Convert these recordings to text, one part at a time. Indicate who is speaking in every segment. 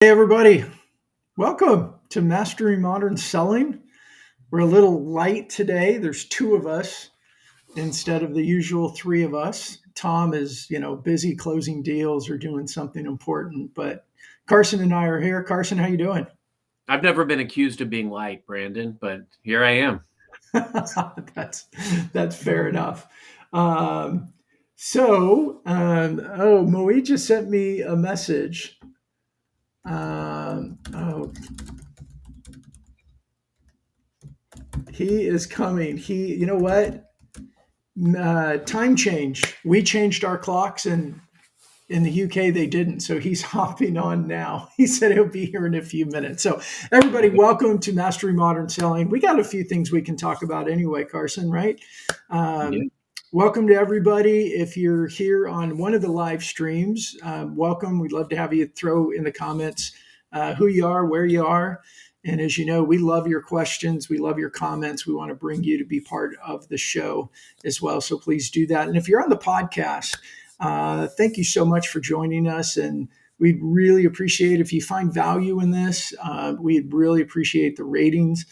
Speaker 1: Hey, everybody. Welcome to Mastering Modern Selling. We're a little light today. There's two of us instead of the usual three of us. Tom is, busy closing deals or doing something important, but Carson and I are here. Carson, how you doing?
Speaker 2: I've never been accused of being light, Brandon, but here I am.
Speaker 1: that's that's fair enough. Um, so, Moeed just sent me a message. Oh, he is coming. You know what? Time change. We changed our clocks, and in the UK they didn't. So he's hopping on now. He said he'll be here in a few minutes. So everybody, welcome to Mastery Modern Selling. We got a few things we can talk about anyway, Carson. Right?
Speaker 2: Yeah.
Speaker 1: Um, Welcome to everybody. If you're here on one of the live streams, welcome. We'd love to have you throw in the comments who you are, where you are. And as you know, we love your questions. We love your comments. We want to bring you to be part of the show as well. So please do that. And if you're on the podcast, thank you so much for joining us. And we'd really appreciate if you find value in this. We'd really appreciate the ratings.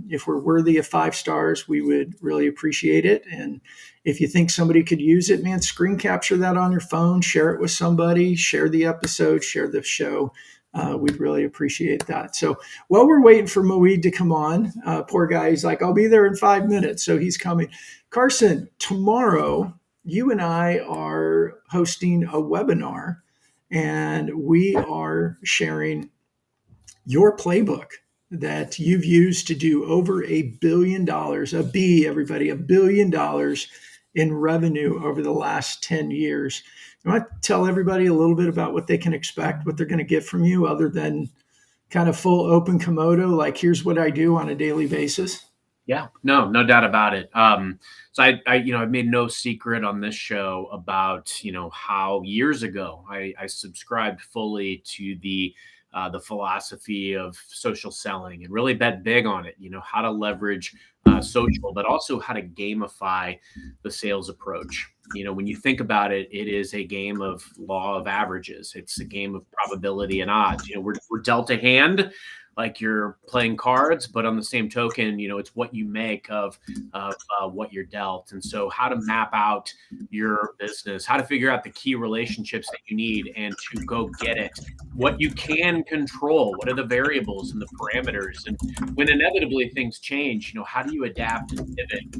Speaker 1: If we're worthy of 5 stars, we would really appreciate it. And if you think somebody could use it, man, screen capture that on your phone, share it with somebody, share the episode, share the show. We'd really appreciate that. So while we're waiting for Moeed to come on, poor guy, he's like, I'll be there in 5 minutes. So he's coming. Carson, tomorrow, you and I are hosting a webinar and we are sharing your playbook that you've used to do over $1 billion, a B, everybody, $1 billion in revenue over the last 10 years. You want to tell everybody a little bit about what they can expect, what they're going to get from you, other than kind of full open Komodo, like here's what I do on a daily basis?
Speaker 2: Yeah, no doubt about it. So I've made no secret on this show about, how years ago I subscribed fully to the philosophy of social selling and really bet big on it, how to leverage social, but also how to gamify the sales approach. When you think about it, it is a game of law of averages. It's a game of probability and odds. We're dealt a hand like you're playing cards, but on the same token, it's what you make of what you're dealt. And so how to map out your business, how to figure out the key relationships that you need and to go get it, what you can control, what are the variables and the parameters. And when inevitably things change, how do you adapt and pivot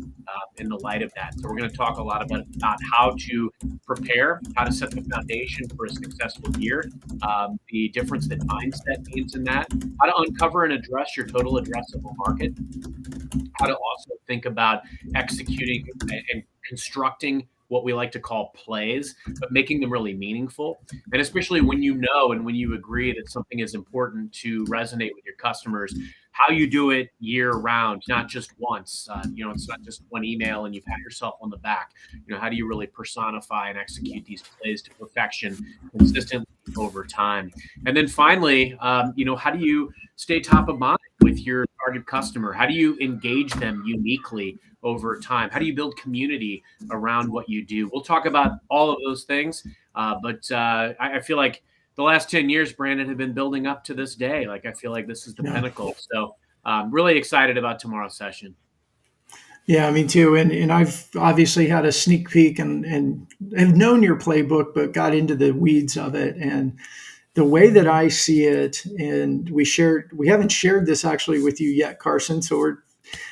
Speaker 2: in the light of that? So we're going to talk a lot about how to prepare, how to set the foundation for a successful year, the difference that mindset means in that, how to uncover and address your total addressable market, how to also think about executing and constructing what we like to call plays, but making them really meaningful. And especially when you know and when you agree that something is important to resonate with your customers, how you do it year round, not just once. It's not just one email and you pat yourself on the back. How do you really personify and execute these plays to perfection consistently over time? And then finally, how do you stay top of mind with your target customer? How do you engage them uniquely over time? How do you build community around what you do? We'll talk about all of those things, but I feel like the last 10 years, Brandon, have been building up to this day. Like, I feel like this is the
Speaker 1: Yeah.
Speaker 2: pinnacle. So really excited about tomorrow's session.
Speaker 1: Yeah, me too. And I've obviously had a sneak peek and have known your playbook, but got into the weeds of it. And the way that I see it, and we haven't shared this actually with you yet, Carson. So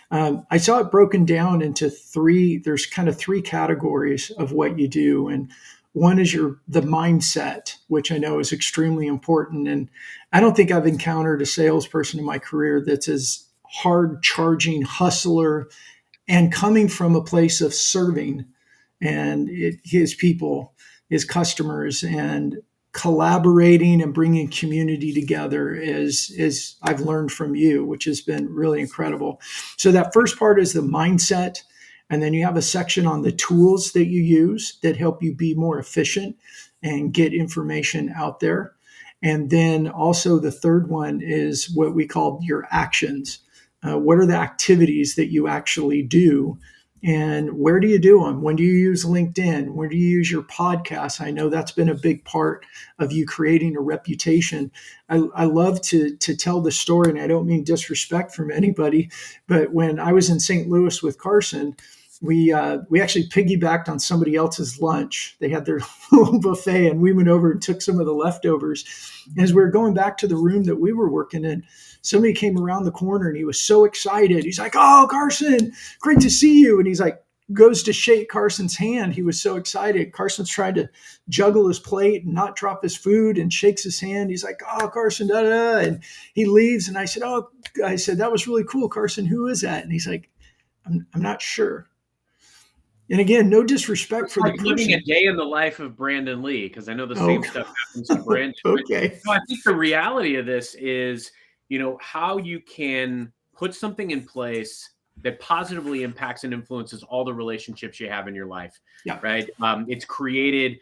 Speaker 1: I saw it broken down into three. There's kind of three categories of what you do, and one is the mindset, which I know is extremely important. And I don't think I've encountered a salesperson in my career that's as hard charging hustler and coming from a place of serving his people, his customers, and collaborating and bringing community together is I've learned from you, which has been really incredible. So that first part is the mindset. And then you have a section on the tools that you use that help you be more efficient and get information out there. And then also the third one is what we call your actions. What are the activities that you actually do And where do you do them? When do you use LinkedIn? Where do you use your podcast? I know that's been a big part of you creating a reputation. I love to tell the story, and I don't mean disrespect from anybody, but when I was in St. Louis with Carson, we actually piggybacked on somebody else's lunch. They had their little buffet, and we went over and took some of the leftovers. As we were going back to the room that we were working in, somebody came around the corner, and he was so excited. He's like, "Oh, Carson, great to see you!" And he's like, goes to shake Carson's hand. He was so excited. Carson's trying to juggle his plate and not drop his food, and shakes his hand. He's like, "Oh, Carson, da da," and he leaves. And I said, "Oh," I said, "that was really cool, Carson. Who is that?" And he's like, I'm not sure." And again, no disrespect
Speaker 2: It's
Speaker 1: for the
Speaker 2: like living a
Speaker 1: person.
Speaker 2: day in the life of Brandon Lee, because I know the
Speaker 1: Oh,
Speaker 2: same stuff happens to Brandon. But
Speaker 1: okay.
Speaker 2: no, I think the reality of this is, how you can put something in place that positively impacts and influences all the relationships you have in your life,
Speaker 1: Yeah.
Speaker 2: right? It's created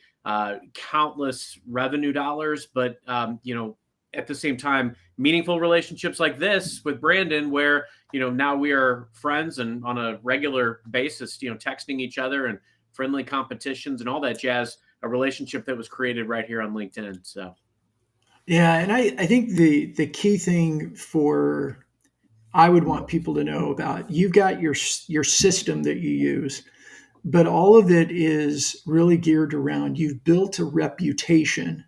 Speaker 2: countless revenue dollars, but at the same time, meaningful relationships like this with Brandon, where now we are friends and on a regular basis, texting each other and friendly competitions and all that jazz, a relationship that was created right here on LinkedIn. So,
Speaker 1: Yeah. And I think the key thing for I would want people to know about, you've got your system that you use, but all of it is really geared around you've built a reputation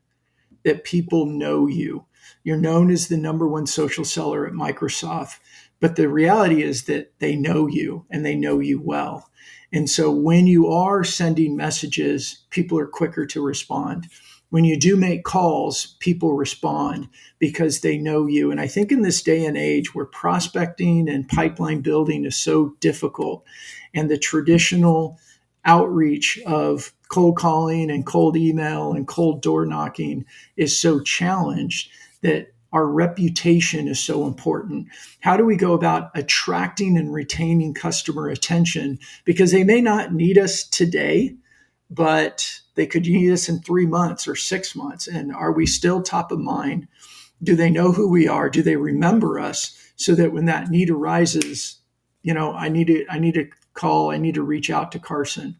Speaker 1: that people know you. You're known as the number one social seller at Microsoft, but the reality is that they know you and they know you well. And so when you are sending messages, people are quicker to respond. When you do make calls, people respond because they know you. And I think in this day and age where prospecting and pipeline building is so difficult, and the traditional outreach of cold calling and cold email and cold door knocking is so challenged, that our reputation is so important. How do we go about attracting and retaining customer attention? Because they may not need us today, but they could need us in 3 months or 6 months. And are we still top of mind? Do they know who we are? Do they remember us, so that when that need arises, I need to call, I need to reach out to Carson.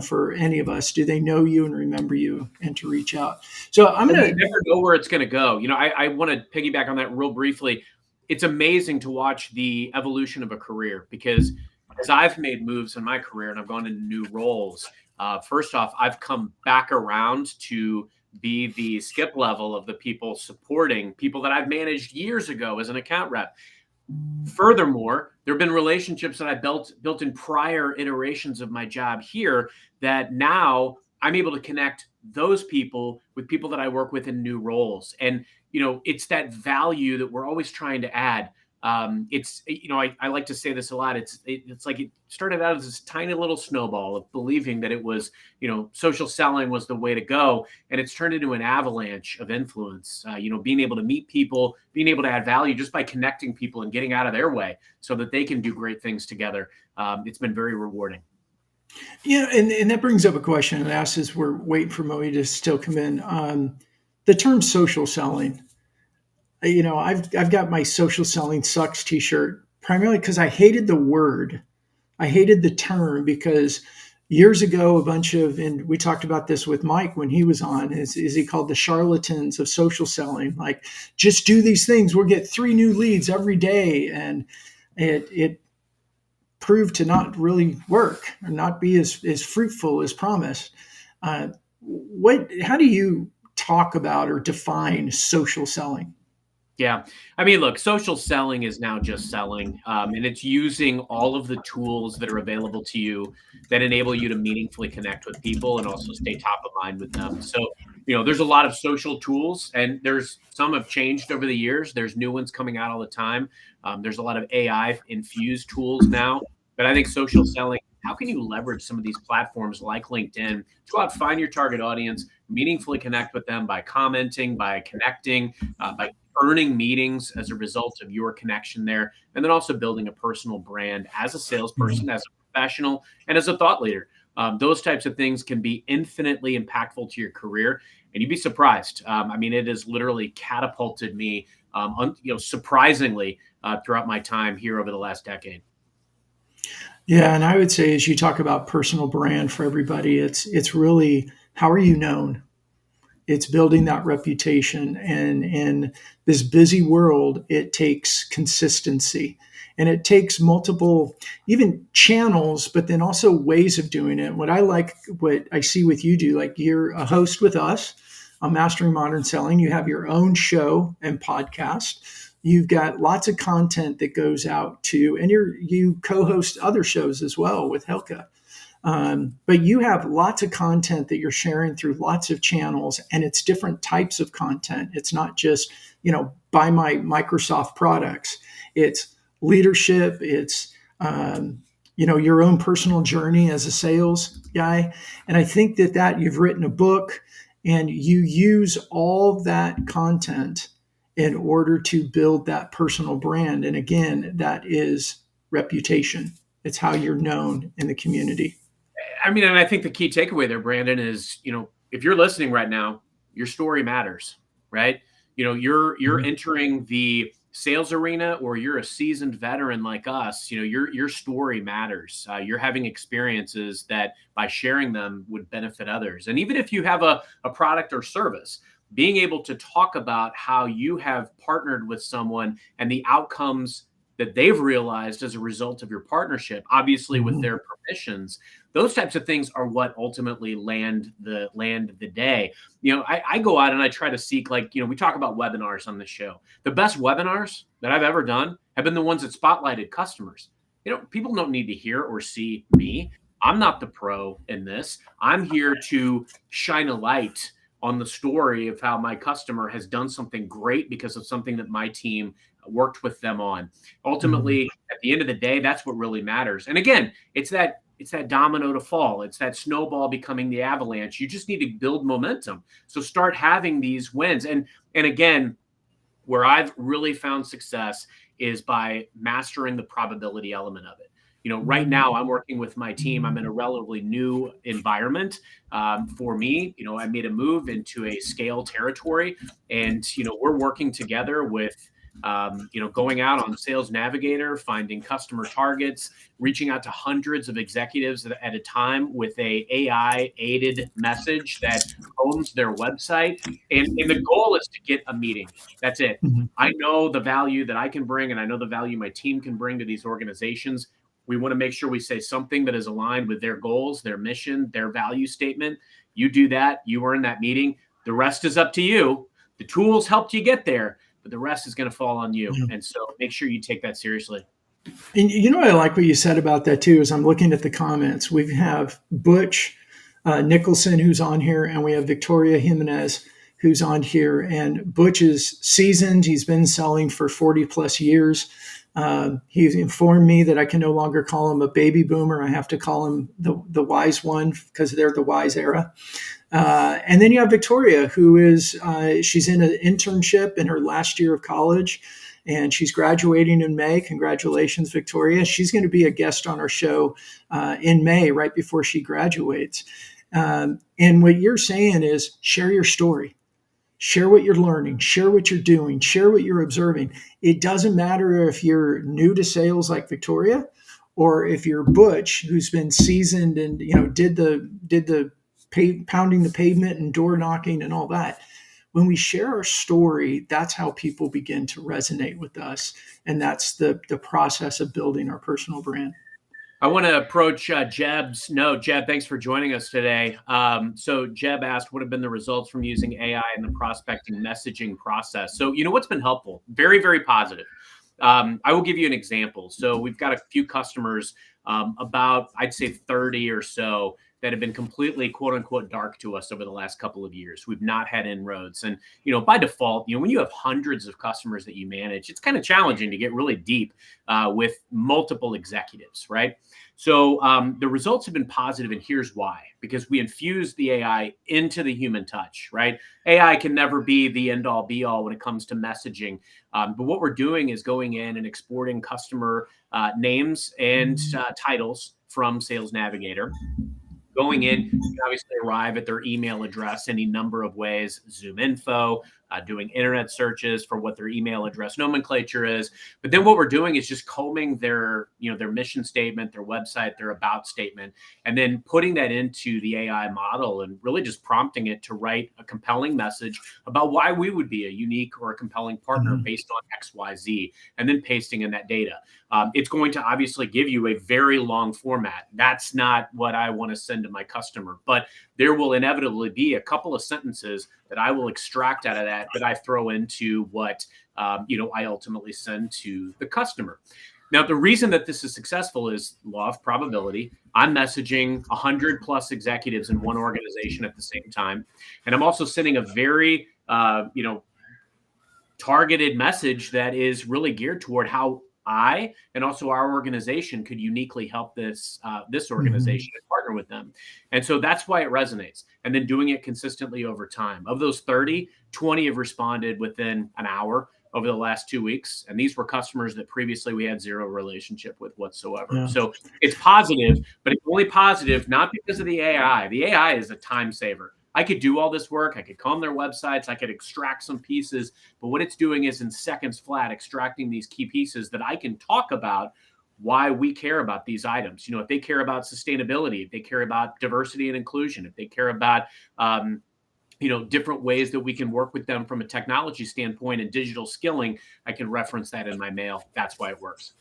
Speaker 1: For any of us, do they know you and remember you, and to reach out? So I'm
Speaker 2: and
Speaker 1: gonna.
Speaker 2: you never know where it's going to go. I want to piggyback on that real briefly. It's amazing to watch the evolution of a career, because as I've made moves in my career and I've gone into new roles, first off, I've come back around to be the skip level of the people supporting people that I've managed years ago as an account rep. Furthermore, there have been relationships that I built in prior iterations of my job here, that now I'm able to connect those people with people that I work with in new roles. And it's that value that we're always trying to add. I like to say this a lot. It's like it started out as this tiny little snowball of believing that it was, social selling was the way to go, and it's turned into an avalanche of influence. Being able to meet people, being able to add value just by connecting people and getting out of their way so that they can do great things together. It's been very rewarding.
Speaker 1: And that brings up a question, and asked as we're waiting for Moeed to still come in. The term social selling. I've got my social selling sucks T-shirt primarily because I hated the word. I hated the term because years ago, and we talked about this with Mike when he was on, is he called the charlatans of social selling? Like, just do these things, we'll get 3 new leads every day, and it proved to not really work or not be as fruitful as promised. How do you talk about or define social selling?
Speaker 2: Yeah. I mean, look, social selling is now just selling, and it's using all of the tools that are available to you that enable you to meaningfully connect with people and also stay top of mind with them. So, there's a lot of social tools, and there's some have changed over the years. There's new ones coming out all the time. There's a lot of AI infused tools now, but I think social selling, how can you leverage some of these platforms like LinkedIn to go out, find your target audience, meaningfully connect with them by commenting, by connecting, by earning meetings as a result of your connection there, and then also building a personal brand as a salesperson, as a professional, and as a thought leader. Those types of things can be infinitely impactful to your career, and you'd be surprised. I mean, it has literally catapulted me, surprisingly, throughout my time here over the last decade.
Speaker 1: Yeah, and I would say as you talk about personal brand for everybody, it's really how are you known? It's building that reputation, and in this busy world it takes consistency, and it takes multiple even channels, but then also ways of doing it. What I like, what I see with you do, like you're a host with us on Mastering Modern Selling, you have your own show and podcast, you've got lots of content that goes out to, and you co-host other shows as well with Helka. But you have lots of content that you're sharing through lots of channels, and it's different types of content. It's not just, buy my Microsoft products. It's leadership. It's, your own personal journey as a sales guy. And I think that you've written a book and you use all that content in order to build that personal brand. And again, that is reputation. It's how you're known in the community.
Speaker 2: I mean, and I think the key takeaway there, Brandon, is, if you're listening right now, your story matters, right? You're
Speaker 1: Mhm.
Speaker 2: entering the sales arena, or you're a seasoned veteran like us. Your story matters. You're having experiences that by sharing them would benefit others. And even if you have a product or service, being able to talk about how you have partnered with someone and the outcomes that they've realized as a result of your partnership, obviously with
Speaker 1: Mhm.
Speaker 2: their permissions, those types of things are what ultimately land the day. I go out and I try to seek, like, we talk about webinars on the show. The best webinars that I've ever done have been the ones that spotlighted customers. People don't need to hear or see me. I'm not the pro in this. I'm here to shine a light on the story of how my customer has done something great because of something that my team worked with them on.
Speaker 1: Mhm.
Speaker 2: Ultimately, at the end of the day, that's what really matters. And again, it's that domino to fall. It's that snowball becoming the avalanche. You just need to build momentum. So start having these wins. And again, where I've really found success is by mastering the probability element of it. Right now I'm working with my team. I'm in a relatively new environment. For me, I made a move into a scale territory, and we're working together with going out on Sales Navigator, finding customer targets, reaching out to hundreds of executives at a time with a AI aided message that owns their website. And the goal is to get a meeting. That's it.
Speaker 1: Mhm.
Speaker 2: I know the value that I can bring, and I know the value my team can bring to these organizations. We want to make sure we say something that is aligned with their goals, their mission, their value statement. You do that, you earn that meeting. The rest is up to you. The tools helped you get there, but the rest is going to fall on you.
Speaker 1: Yeah.
Speaker 2: And so make sure you take that seriously.
Speaker 1: And I like what you said about that too. Is I'm looking at the comments. We have Butch Nicholson who's on here, and we have Victoria Jimenez who's on here. And Butch is seasoned. He's been selling for 40 plus years. He's informed me that I can no longer call him a baby boomer. I have to call him the wise one because they're the wise era. And then you have Victoria, who is she's in an internship in her last year of college, and she's graduating in May. Congratulations, Victoria! She's going to be a guest on our show in May, right before she graduates. And what you're saying is share your story. Share what you're learning, share what you're doing, share what you're observing. It doesn't matter if you're new to sales like Victoria, or if you're Butch, who's been seasoned and did the pounding the pavement and door knocking and all that. When we share our story, that's how people begin to resonate with us, and that's the process of building our personal brand.
Speaker 2: I want to approach Jeb's note. Jeb, thanks for joining us today. So Jeb asked, what have been the results from using AI in the prospecting messaging process? So, what's been helpful? Very, very positive. I will give you an example. So we've got a few customers, about, I'd say 30 or so, that have been completely quote unquote dark to us over the last couple of years. We've not had inroads. And, by default, when you have hundreds of customers that you manage, it's kind of challenging to get really deep with multiple executives, right? So the results have been positive, and here's why: because we infuse the AI into the human touch, right? AI can never be the end all be all when it comes to messaging. But what we're doing is going in and exporting customer names and titles from Sales Navigator. Going in, you can obviously arrive at their email address any number of ways: Zoom info, doing internet searches for what their email address nomenclature is. But then what we're doing is just combing their, their mission statement, their website, their about statement, and then putting that into the AI model and really just prompting it to write a compelling message about why we would be a unique or a compelling partner based on XYZ, and then pasting in that data. It's going to obviously give you a very long format. That's not what I want to send to my customer, but there will inevitably be a couple of sentences that I will extract out of that I throw into what I ultimately send to the customer. Now, the reason that this is successful is law of probability. I'm messaging 100 plus executives in one organization at the same time, and I'm also sending a very targeted message that is really geared toward how I and also our organization could uniquely help this organization and partner with them. And so that's why it resonates. And then doing it consistently over time. Of those 30, 20 have responded within an hour over the last 2 weeks. And these were customers that previously we had zero relationship with whatsoever. Yeah. So it's positive, but it's only positive not because of the AI. The AI is a time saver. I could do all this work. I could comb their websites. I could extract some pieces. But what it's doing is in seconds flat, extracting these key pieces that I can talk about why we care about these items. If they care about sustainability, if they care about diversity and inclusion, if they care about, different ways that we can work with them from a technology standpoint and digital skilling, I can reference that in my mail. That's why it works.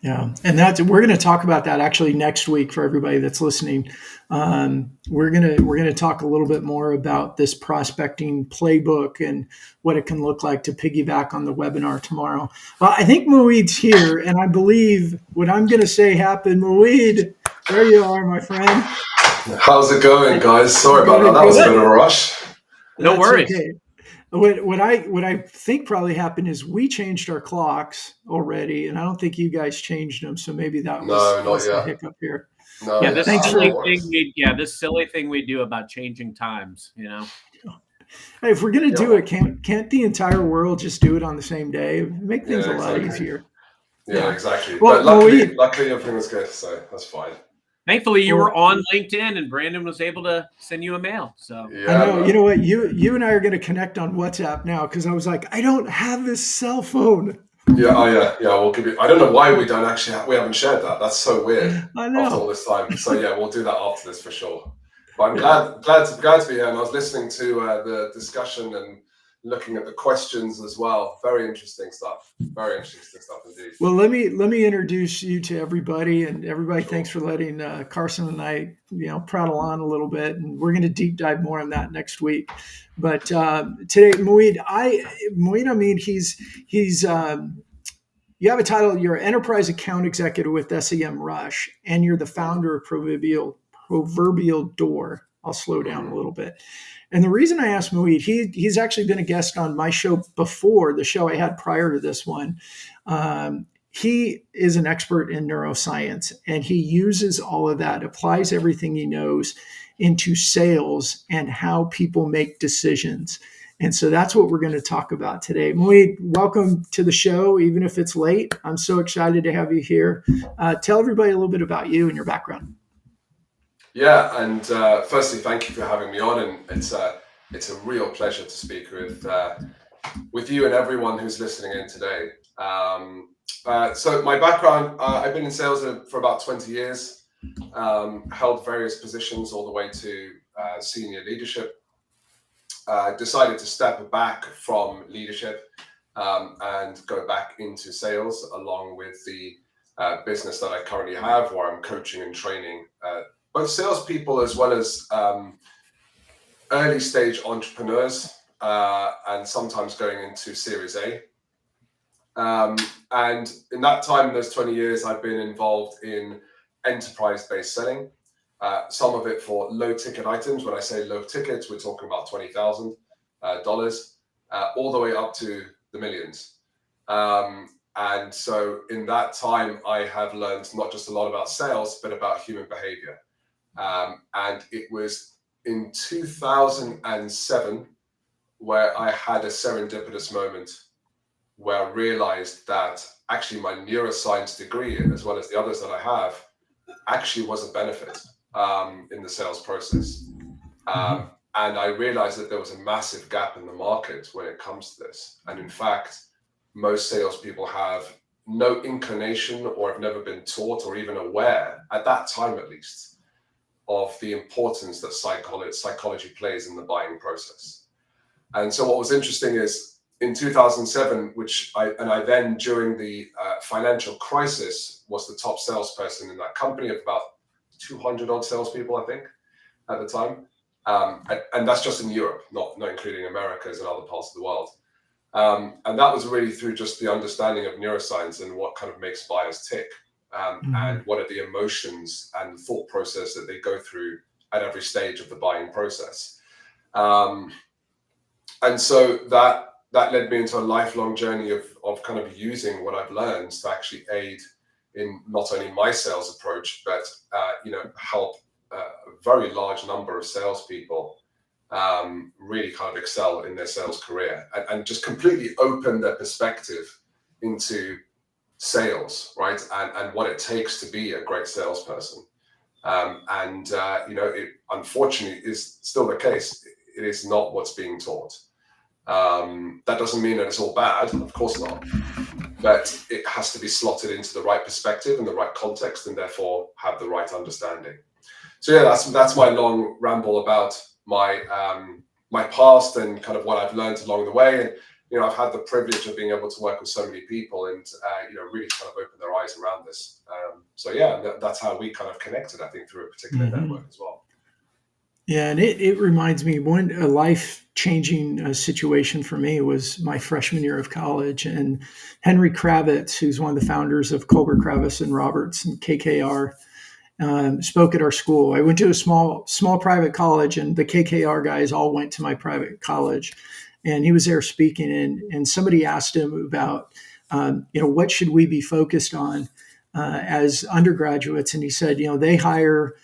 Speaker 1: Yeah, and we're going to talk about that actually next week for everybody that's listening. We're gonna talk a little bit more about this prospecting playbook and what it can look like to piggyback on the webinar tomorrow. Well, I think Moeed's here, and I believe what I'm going to say happened. Moeed, there you are, my friend.
Speaker 3: How's it going, guys? Sorry about that. That was a bit of a rush.
Speaker 2: No worries.
Speaker 1: Okay. What I think probably happened is we changed our clocks already, and I don't think you guys changed them. So maybe that was the hiccup here.
Speaker 3: No,
Speaker 2: yeah, this silly thing we do about changing times,
Speaker 1: Hey, if we're gonna do it, can't the entire world just do it on the same day? Make things a lot easier.
Speaker 3: Yeah, exactly. Well, but luckily everything was good, so that's fine.
Speaker 2: Thankfully, you were on LinkedIn, and Brandon was able to send you a mail. So
Speaker 1: I know. Man. You know what? You and I are going to connect on WhatsApp now because I was like, I don't have this cell phone.
Speaker 3: Yeah. We'll give you. I don't know why we haven't shared that. That's so weird.
Speaker 1: I know.
Speaker 3: After all this time. So yeah, we'll do that after this for sure. But I'm glad to be here. And I was listening to the discussion and looking at the questions as well. Very interesting stuff. Very interesting stuff indeed.
Speaker 1: Well, let me introduce you to everybody, and everybody. Sure. Thanks for letting Carson and I, prattle on a little bit, and we're going to deep dive more on that next week. But today, Moeed Amin, he's you have a title. You're an enterprise account executive with SEM Rush, and you're the founder of Proverbial Door. I'll slow down a little bit. And the reason I asked Moeed, he's actually been a guest on my show before, the show I had prior to this one. He is an expert in neuroscience, and he uses all of that, applies everything he knows into sales and how people make decisions. And so that's what we're going to talk about today. Moeed, welcome to the show, even if it's late. I'm so excited to have you here. Tell everybody a little bit about you and your background.
Speaker 3: Yeah, and firstly, thank you for having me on, and it's a real pleasure to speak with you and everyone who's listening in today. So my background, I've been in sales for about 20 years, held various positions all the way to senior leadership. Decided to step back from leadership and go back into sales, along with the business that I currently have, where I'm coaching and training both salespeople as well as early stage entrepreneurs, and sometimes going into Series A. And in that time, in those 20 years, I've been involved in enterprise-based selling. Some of it for low ticket items. When I say low tickets, we're talking about $20,000, all the way up to the millions. And so in that time, I have learned not just a lot about sales, but about human behavior. And it was in 2007 where I had a serendipitous moment where I realized that actually my neuroscience degree, as well as the others that I have, actually was a benefit in the sales process. And I realized that there was a massive gap in the market when it comes to this. And in fact, most salespeople have no inclination or have never been taught or even aware, at that time at least, of the importance that psychology plays in the buying process. And so what was interesting is in 2007, I then during the financial crisis was the top salesperson in that company of about 200 odd salespeople, I think, at the time. And that's just in Europe, not including Americas and other parts of the world. And that was really through just the understanding of neuroscience and what kind of makes buyers tick, and what are the emotions and thought process that they go through at every stage of the buying process. And so that led me into a lifelong journey of kind of using what I've learned to actually aid in not only my sales approach, but help a very large number of salespeople really kind of excel in their sales career and just completely open their perspective into sales, right? And what it takes to be a great salesperson. It unfortunately is still the case. It is not what's being taught. That doesn't mean that it's all bad, of course not. But it has to be slotted into the right perspective and the right context, and therefore have the right understanding. So yeah, that's my long ramble about my my past and kind of what I've learned along the way. And I've had the privilege of being able to work with so many people and really kind of open their eyes around this. So yeah, that's how we kind of connected, I think, through a particular network as well.
Speaker 1: Yeah, and it reminds me, a life-changing situation for me was my freshman year of college, and Henry Kravitz, who's one of the founders of Culver Kravitz and Roberts and KKR, spoke at our school. I went to a small private college, and the KKR guys all went to my private college, and he was there speaking, and somebody asked him about, what should we be focused on as undergraduates, and he said, they hire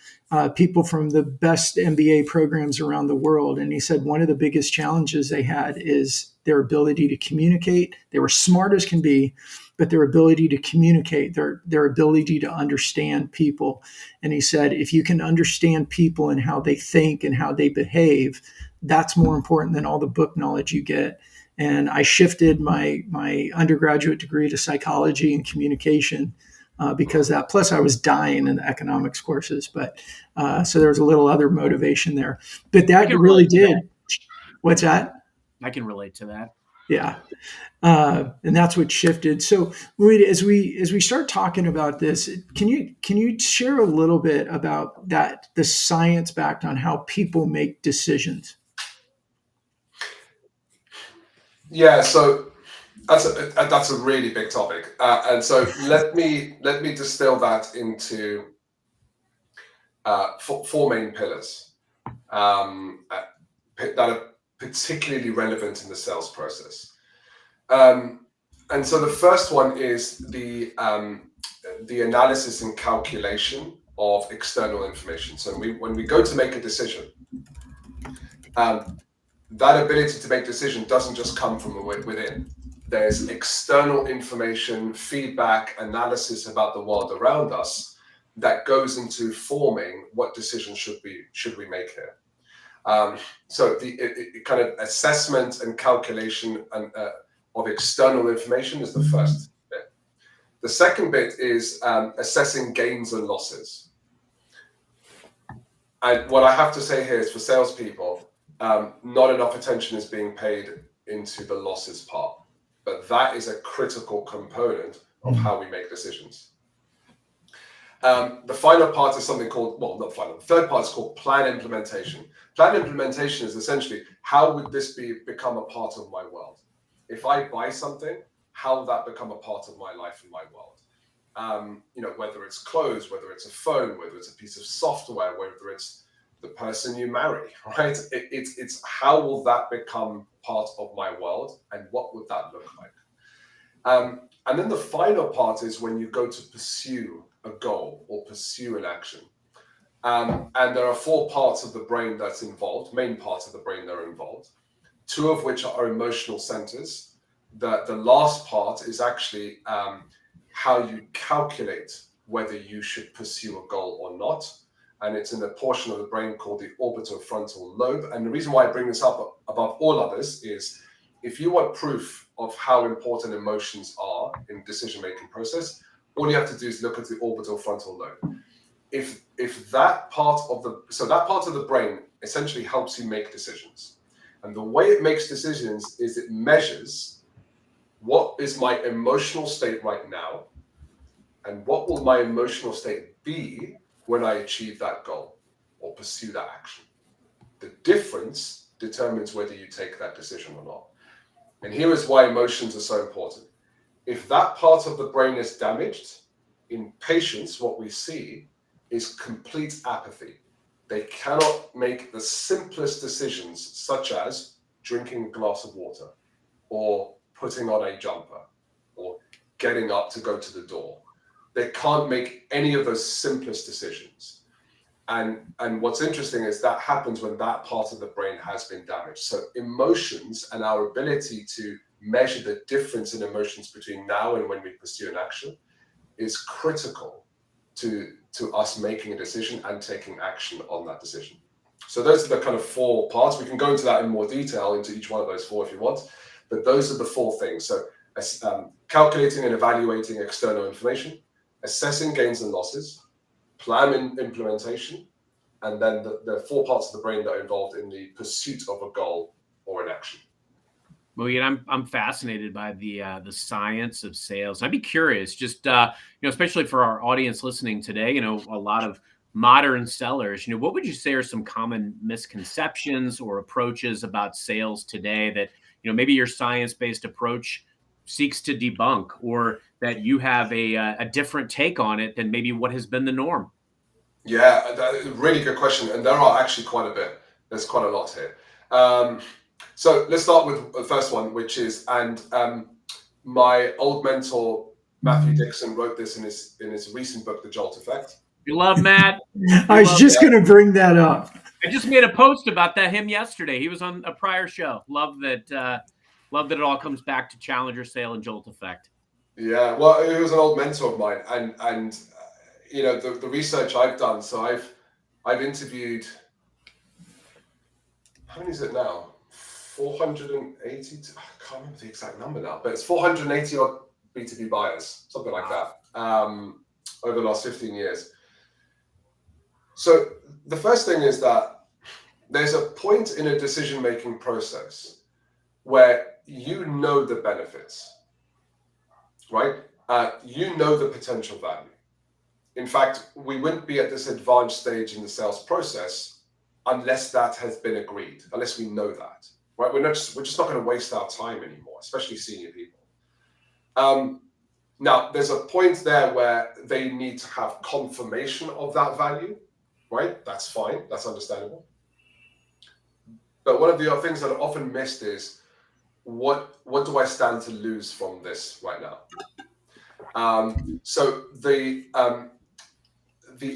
Speaker 1: people from the best MBA programs around the world. And he said one of the biggest challenges they had is their ability to communicate. They were smart as can be, but their ability to communicate, their ability to understand people. And he said, if you can understand people and how they think and how they behave, that's more important than all the book knowledge you get. And I shifted my undergraduate degree to psychology and communication because that. Plus, I was dying in the economics courses, but so there was a little other motivation there. But that really did. What's that?
Speaker 2: I can relate to that.
Speaker 1: Yeah, and that's what shifted. So, Moeed, as we start talking about this, can you share a little bit about that, the science backed on how people make decisions?
Speaker 3: Yeah, so that's a really big topic, and so let me distill that into four main pillars that are particularly relevant in the sales process. And so the first one is the analysis and calculation of external information. So when we go to make a decision, that ability to make decision doesn't just come from within. There's external information, feedback, analysis about the world around us that goes into forming what decision should we make here. So the kind of assessment and calculation of external information is the first bit. The second bit is assessing gains and losses. And what I have to say here is, for salespeople, not enough attention is being paid into the losses part, but that is a critical component of how we make decisions. The final part is something called, well, not final, the third part is called plan implementation. Plan implementation is essentially, how would this become a part of my world? If I buy something, how will that become a part of my life and my world? Whether it's clothes, whether it's a phone, whether it's a piece of software, whether it's the person you marry, right? It's how will that become part of my world, and what would that look like? And then the final part is when you go to pursue a goal or pursue an action. And there are four parts of the brain that's involved, main parts of the brain that are involved, two of which are emotional centers. The last part is actually how you calculate whether you should pursue a goal or not. and it's in a portion of the brain called the orbitofrontal lobe. And the reason why I bring this up above all others is if you want proof of how important emotions are in decision-making process, all you have to do is look at the orbitofrontal lobe. If that part of the brain essentially helps you make decisions. And the way it makes decisions is it measures what is my emotional state right now, and what will my emotional state be when I achieve that goal or pursue that action. The difference determines whether you take that decision or not. And here is why emotions are so important. If that part of the brain is damaged, in patients, what we see is complete apathy. They cannot make the simplest decisions, such as drinking a glass of water, or putting on a jumper, or getting up to go to the door. They can't make any of those simplest decisions. And what's interesting is that happens when that part of the brain has been damaged. So emotions and our ability to measure the difference in emotions between now and when we pursue an action is critical to us making a decision and taking action on that decision. So those are the kind of 4 parts. We can go into that in more detail, into each one of those 4 if you want, but those are the 4 things. So calculating and evaluating external information, assessing gains and losses, plan implementation, and then the 4 parts of the brain that are involved in the pursuit of a goal or an action.
Speaker 2: Moeed, I'm fascinated by the science of sales. I'd be curious, just especially for our audience listening today, a lot of modern sellers, what would you say are some common misconceptions or approaches about sales today that maybe your science-based approach seeks to debunk, or that you have a different take on it than maybe what has been the norm?
Speaker 3: Yeah, that's a really good question, and there are actually quite a bit. There's quite a lot here. So let's start with the first one, which is, and my old mentor Matthew Dixon wrote this in his recent book, The Jolt Effect.
Speaker 2: You love Matt.
Speaker 1: I was just going to bring that up.
Speaker 2: I just made a post about him yesterday. He was on a prior show. Love that it all comes back to Challenger Sale and Jolt Effect.
Speaker 3: Yeah, well, he was an old mentor of mine, and the research I've done. So I've interviewed, how many is it now? 480. I can't remember the exact number now, but it's 480 odd B2B buyers, something like that, over the last 15 years. So the first thing is that there's a point in a decision-making process where you know the benefits, right? You know the potential value. In fact, we wouldn't be at this advanced stage in the sales process unless that has been agreed, unless we know that, right? We're just not going to waste our time anymore, especially senior people. Now, there's a point there where they need to have confirmation of that value, right? That's fine. That's understandable. But one of the other things that are often missed is what do I stand to lose from this right now? So the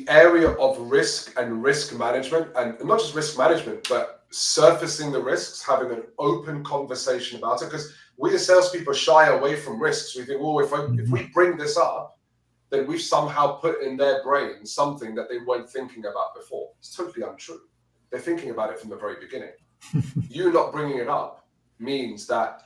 Speaker 3: area of risk and risk management, and not just risk management, but surfacing the risks, having an open conversation about it, because we as salespeople shy away from risks. We think, oh, if we bring this up, then we've somehow put in their brain something that they weren't thinking about before. It's totally untrue. They're thinking about it from the very beginning. You not bringing it up means that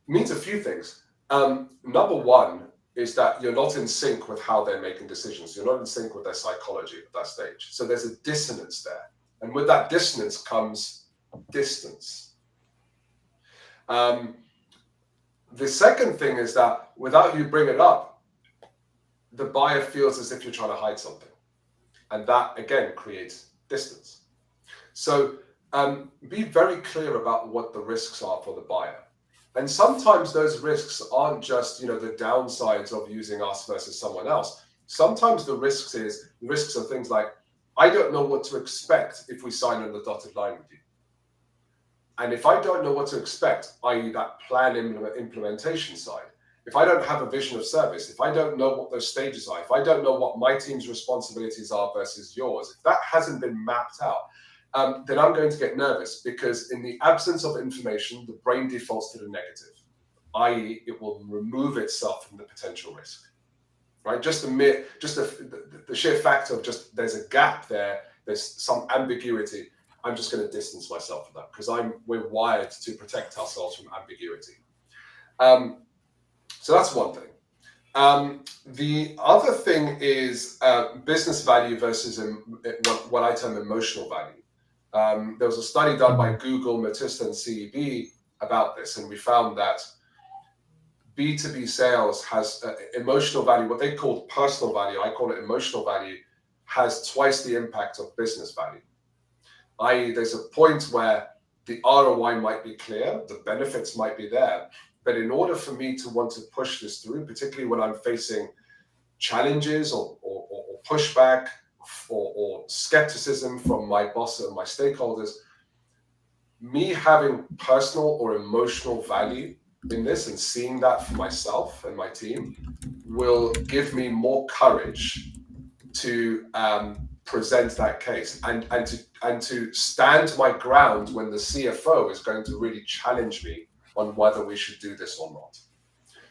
Speaker 3: means a few things. Number one is that you're not in sync with how they're making decisions. You're not in sync with their psychology at that stage. So there's a dissonance there. And with that dissonance comes distance. The second thing is that without you bring it up, the buyer feels as if you're trying to hide something. And that, again, creates distance. So be very clear about what the risks are for the buyer. And sometimes those risks aren't just, the downsides of using us versus someone else. Sometimes the risks are things like, I don't know what to expect if we sign on the dotted line with you. And if I don't know what to expect, i.e. that plan implementation side, if I don't have a vision of service, if I don't know what those stages are, if I don't know what my team's responsibilities are versus yours, if that hasn't been mapped out, then I'm going to get nervous, because in the absence of information, the brain defaults to the negative, i.e. it will remove itself from the potential risk. right? Just the sheer fact of just there's a gap there, there's some ambiguity. I'm just going to distance myself from that because we're wired to protect ourselves from ambiguity. So that's one thing. The other thing is business value versus what I term emotional value. There was a study done by Google, Matista, and CEB about this, and we found that B2B sales has emotional value, what they call personal value, I call it emotional value, has twice the impact of business value. I.e., there's a point where the ROI might be clear, the benefits might be there, but in order for me to want to push this through, particularly when I'm facing challenges or pushback or skepticism from my boss and my stakeholders, me having personal or emotional value in this and seeing that for myself and my team will give me more courage to present that case and to stand my ground when the CFO is going to really challenge me on whether we should do this or not.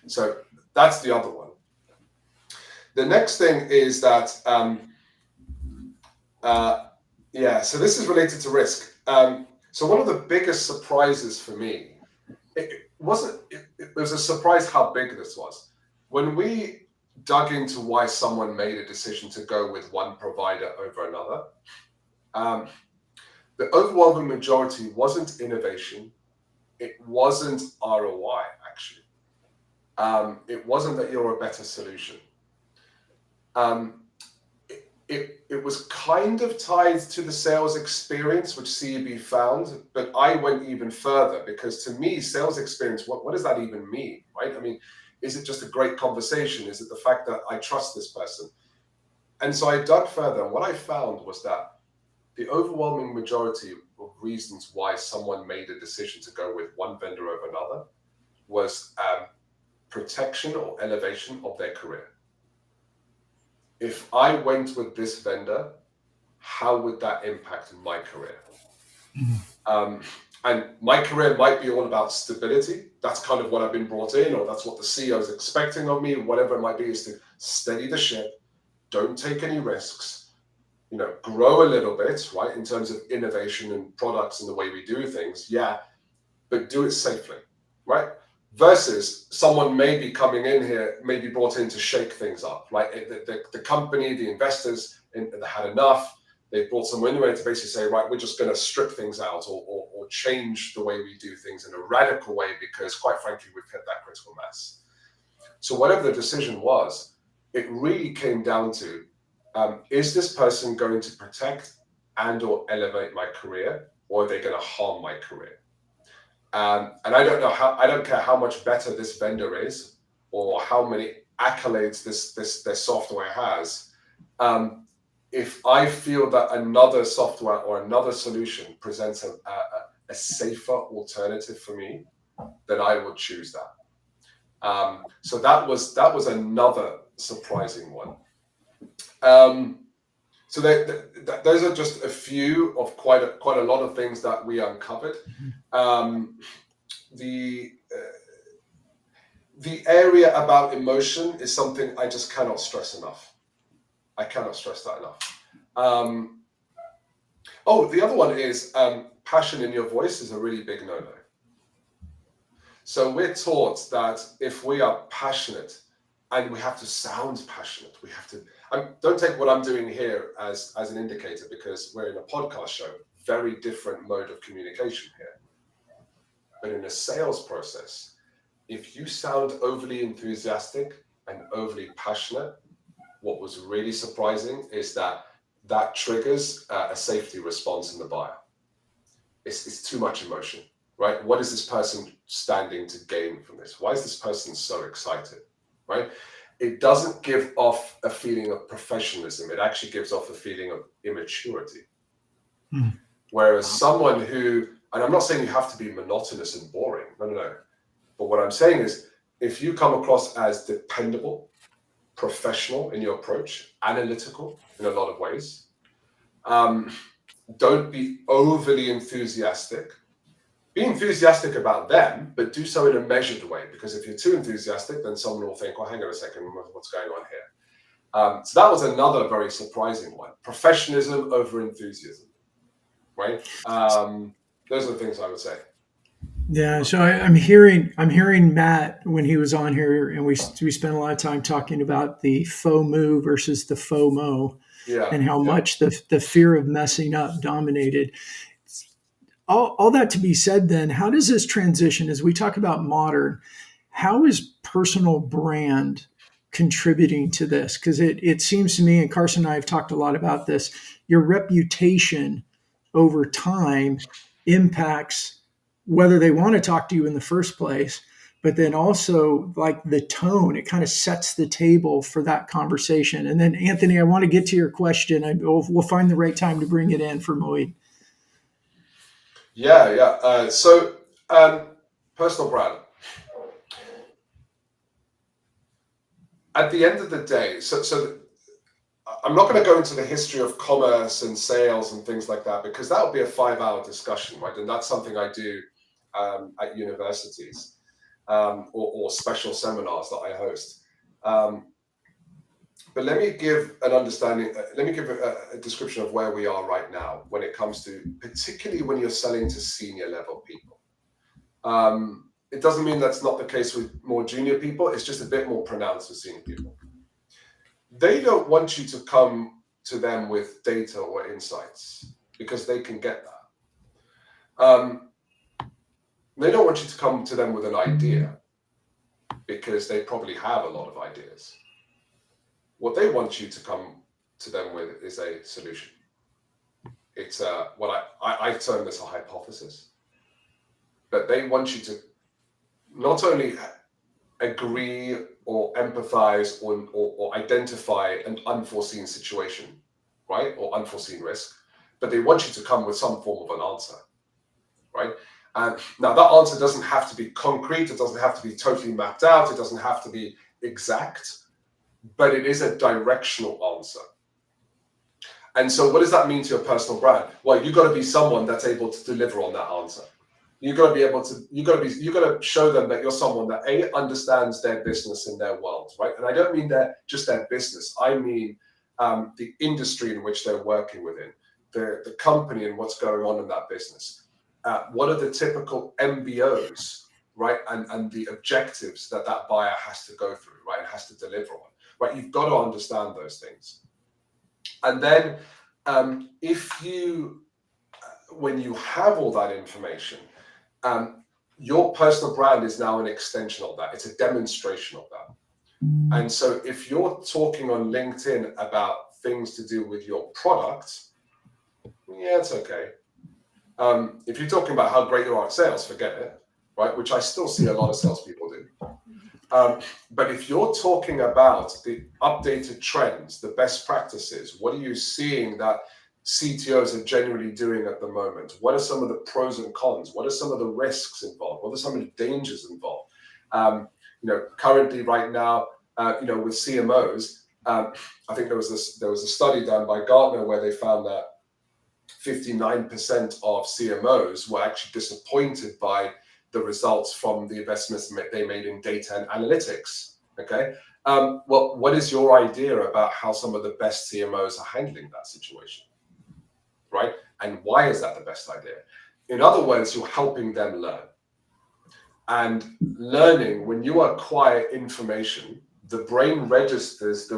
Speaker 3: So that's the other one. The next thing is that, so this is related to risk. So one of the biggest surprises for me, it was a surprise how big this was. When we dug into why someone made a decision to go with one provider over another, the overwhelming majority wasn't innovation. It wasn't ROI, actually. It wasn't that you're a better solution. It was kind of tied to the sales experience, which CEB found, but I went even further because to me, sales experience, what does that even mean, right? I mean, is it just a great conversation? Is it the fact that I trust this person? And so I dug further, and what I found was that the overwhelming majority of reasons why someone made a decision to go with one vendor over another was protection or elevation of their career. If I went with this vendor, how would that impact my career? And my career might be all about stability. That's kind of what I've been brought in, or that's what the CEO is expecting of me, whatever it might be, is to steady the ship, don't take any risks, grow a little bit, right, in terms of innovation and products and the way we do things, yeah, but do it safely, right? Versus someone may be coming in here, may be brought in to shake things up, right? The company, the investors, they had enough. They brought someone in to basically say, right, we're just going to strip things out or change the way we do things in a radical way because, quite frankly, we've hit that critical mass. So whatever the decision was, it really came down to, is this person going to protect and or elevate my career, or are they going to harm my career? And I don't care how much better this vendor is or how many accolades their software has. If I feel that another software or another solution presents a safer alternative for me, then I would choose that. So that was another surprising one. So those are just a few of quite a lot of things that we uncovered. The area about emotion is something I just cannot stress enough. I cannot stress that enough. The other one is passion in your voice is a really big no-no. So we're taught that if we are passionate, and we have to sound passionate, we have to. Don't take what I'm doing here as an indicator because we're in a podcast show, very different mode of communication here. But in a sales process, if you sound overly enthusiastic and overly passionate, what was really surprising is that triggers a safety response in the buyer. It's too much emotion, right? What is this person standing to gain from this? Why is this person so excited, right? It doesn't give off a feeling of professionalism. It actually gives off a feeling of immaturity. Whereas someone who, and I'm not saying you have to be monotonous and boring, no. But what I'm saying is, if you come across as dependable, professional in your approach, analytical in a lot of ways, don't be overly enthusiastic. Be enthusiastic about them, but do so in a measured way. Because if you're too enthusiastic, then someone will think, "Well, hang on a second, what's going on here?" So that was another very surprising one. Professionalism over enthusiasm, right? Those are the things I would say.
Speaker 1: Yeah, so I'm hearing Matt when he was on here, and we spent a lot of time talking about the FOMO versus the FOMO,
Speaker 3: Yeah,
Speaker 1: and how
Speaker 3: yeah.
Speaker 1: much the fear of messing up dominated. All that to be said, then how does this transition as we talk about modern? How is personal brand contributing to this? Because it seems to me, and Carson and I have talked a lot about this, your reputation over time impacts whether they want to talk to you in the first place, but then also like the tone, it kind of sets the table for that conversation. And then, Anthony, I want to get to your question. We'll find the right time to bring it in for Moeed.
Speaker 3: Yeah, yeah. Personal brand. At the end of the day, so I'm not going to go into the history of commerce and sales and things like that, because that would be a 5-hour discussion, right? And that's something I do at universities or special seminars that I host. But let me give an understanding, let me give a description of where we are right now when it comes to, particularly when you're selling to senior level people. It doesn't mean that's not the case with more junior people. It's just a bit more pronounced with senior people. They don't want you to come to them with data or insights because they can get that. They don't want you to come to them with an idea because they probably have a lot of ideas. What they want you to come to them with is a solution. It's what I term this a hypothesis. But they want you to not only agree or empathize or identify an unforeseen situation, right? Or unforeseen risk, but they want you to come with some form of an answer, right? And now that answer doesn't have to be concrete. It doesn't have to be totally mapped out. It doesn't have to be exact, but it is a directional answer. And so what does that mean to your personal brand? Well, you've got to be someone that's able to deliver on that answer. You've got to be able to, you've got to show them that you're someone that understands their business and their world, right? And I don't mean just their business. I mean the industry in which they're working within, the company and what's going on in that business. What are the typical MBOs, right? And the objectives that buyer has to go through, right? And has to deliver on, right? You've got to understand those things. And then when you have all that information, your personal brand is now an extension of that. It's a demonstration of that. And so if you're talking on LinkedIn about things to do with your product, yeah, it's okay. If you're talking about how great you are at sales, forget it, right? Which I still see a lot of salespeople do. But if you're talking about the updated trends, the best practices, what are you seeing that CTOs are generally doing at the moment? What are some of the pros and cons? What are some of the risks involved? What are some of the dangers involved? Currently right now, with CMOs, I think there was a study done by Gartner where they found that 59% of CMOs were actually disappointed by the results from the investments they made in data and analytics. Okay. Well, what is your idea about how some of the best CMOs are handling that situation? Right? And why is that the best idea? In other words, you're helping them learn. And learning, when you acquire information, the brain registers,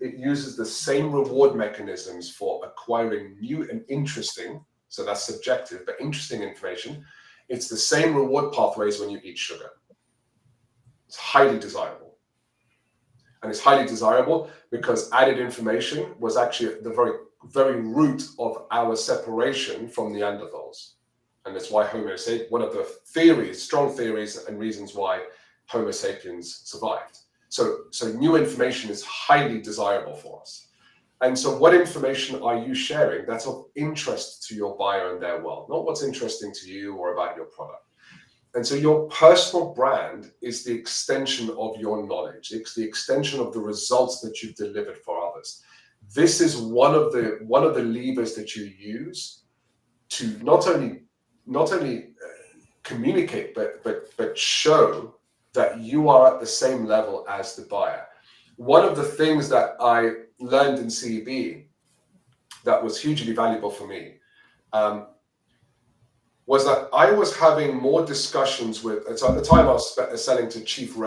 Speaker 3: it uses the same reward mechanisms for acquiring new and interesting, so that's subjective, but interesting information. It's the same reward pathways when you eat sugar. It's highly desirable. And it's highly desirable because added information was actually the very, very root of our separation from Neanderthals. And that's why one of the theories, strong theories and reasons why Homo sapiens survived. So new information is highly desirable for us. And so what information are you sharing that's of interest to your buyer and their world, not what's interesting to you or about your product? And so your personal brand is the extension of your knowledge. It's the extension of the results that you've delivered for others. This is one of the levers that you use to not only communicate, but show that you are at the same level as the buyer. one of the things that I learned in CB that was hugely valuable for me was that I was having more discussions with, so at the time I was selling to chief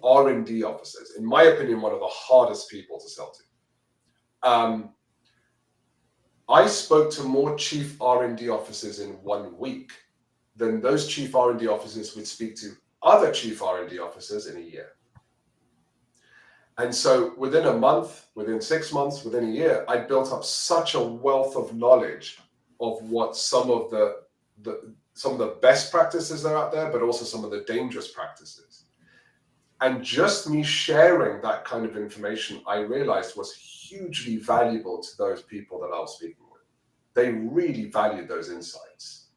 Speaker 3: R&D officers. In my opinion, one of the hardest people to sell to. I spoke to more chief R&D officers in 1 week than those chief R&D officers would speak to other chief R&D officers in a year. And so within a month, within 6 months, within a year, I built up such a wealth of knowledge of what some of the best practices are out there, but also some of the dangerous practices. And just me sharing that kind of information, I realized was hugely valuable to those people that I was speaking with. They really valued those insights.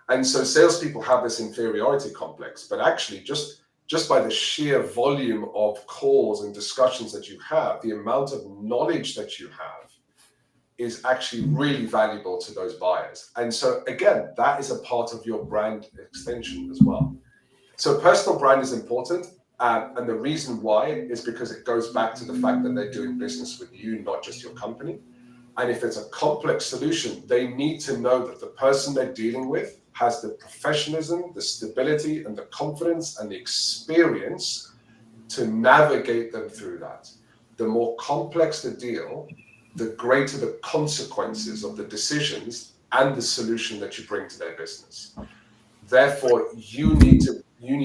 Speaker 3: And so salespeople have this inferiority complex, but actually just by the sheer volume of calls and discussions that you have, the amount of knowledge that you have is actually really valuable to those buyers. And so again, that is a part of your brand extension as well. So personal brand is important. And the reason why is because it goes back to the fact that they're doing business with you, not just your company. And if it's a complex solution, they need to know that the person they're dealing with has the professionalism, the stability, and the confidence and the experience to navigate them through that. The more complex the deal, the greater the consequences of the decisions and the solution that you bring to their business. Therefore, you need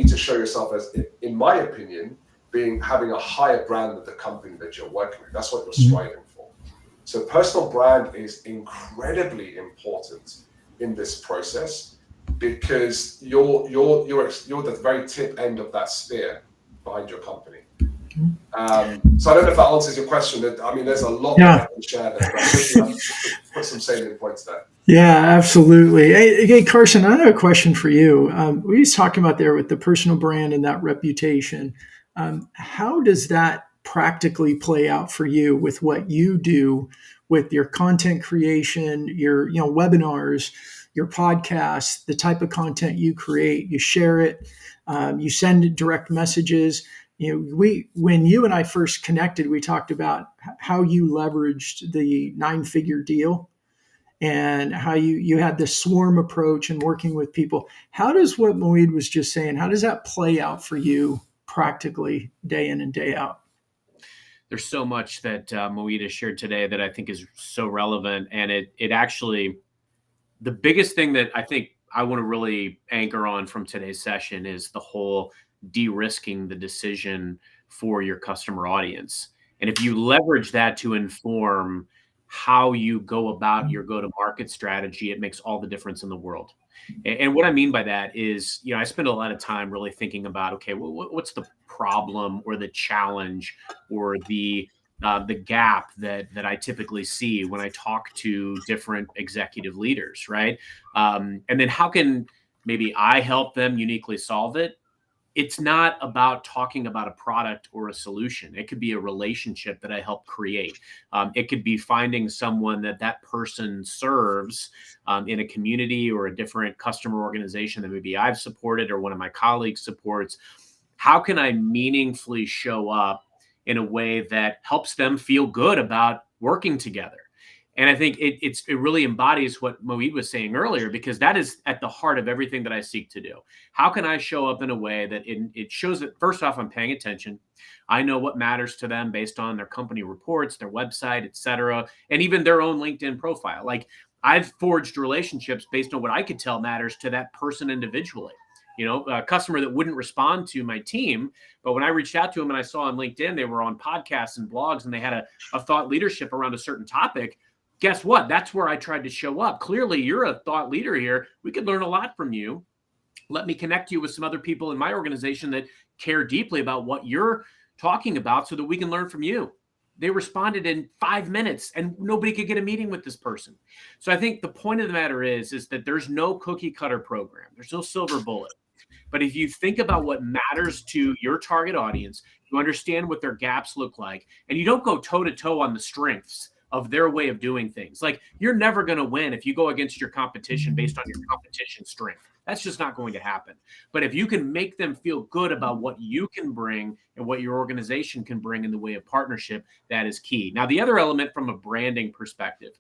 Speaker 3: to show yourself as, in my opinion, having a higher brand than the company that you're working with. That's what you're striving for. So personal brand is incredibly important in this process because you're the very tip end of that spear behind your company. So I don't know if that answers your question. I mean, there's a lot that I can share there, but hopefully I've put some salient points there.
Speaker 1: Yeah, absolutely. Hey, Carson, I have a question for you. We were just talking about there with the personal brand and that reputation. How does that practically play out for you with what you do with your content creation, your webinars, your podcasts, the type of content you create? You share it, you send direct messages. When you and I first connected, we talked about how you leveraged the 9-figure deal and how you had this swarm approach and working with people. How does what Moeed was just saying, how does that play out for you practically day in and day out?
Speaker 2: There's so much that Moeed has shared today that I think is so relevant. And it actually, the biggest thing that I think I want to really anchor on from today's session is the whole de-risking the decision for your customer audience. And if you leverage that to inform how you go about your go-to-market strategy, it makes all the difference in the world. And what I mean by that is, I spend a lot of time really thinking about, okay, what's the problem or the challenge or the gap that I typically see when I talk to different executive leaders, right? And then how can maybe I help them uniquely solve it? It's not about talking about a product or a solution. It could be a relationship that I help create. It could be finding someone that person serves in a community or a different customer organization that maybe I've supported or one of my colleagues supports. How can I meaningfully show up in a way that helps them feel good about working together? And I think it really embodies what Moeed was saying earlier, because that is at the heart of everything that I seek to do. How can I show up in a way that it shows that, first off, I'm paying attention. I know what matters to them based on their company reports, their website, et cetera, and even their own LinkedIn profile. Like, I've forged relationships based on what I could tell matters to that person individually. A customer that wouldn't respond to my team, but when I reached out to them and I saw on LinkedIn they were on podcasts and blogs and they had a thought leadership around a certain topic, guess what? That's where I tried to show up. Clearly, you're a thought leader here. We could learn a lot from you. Let me connect you with some other people in my organization that care deeply about what you're talking about so that we can learn from you. They responded in 5 minutes and nobody could get a meeting with this person. So I think the point of the matter is that there's no cookie cutter program. There's no silver bullet. But if you think about what matters to your target audience, you understand what their gaps look like, and you don't go toe to toe on the strengths, of their way of doing things. Like, you're never going to win if you go against your competition based on your competition strength. That's just not going to happen. But if you can make them feel good about what you can bring and what your organization can bring in the way of partnership, that is key. Now, the other element from a branding perspective,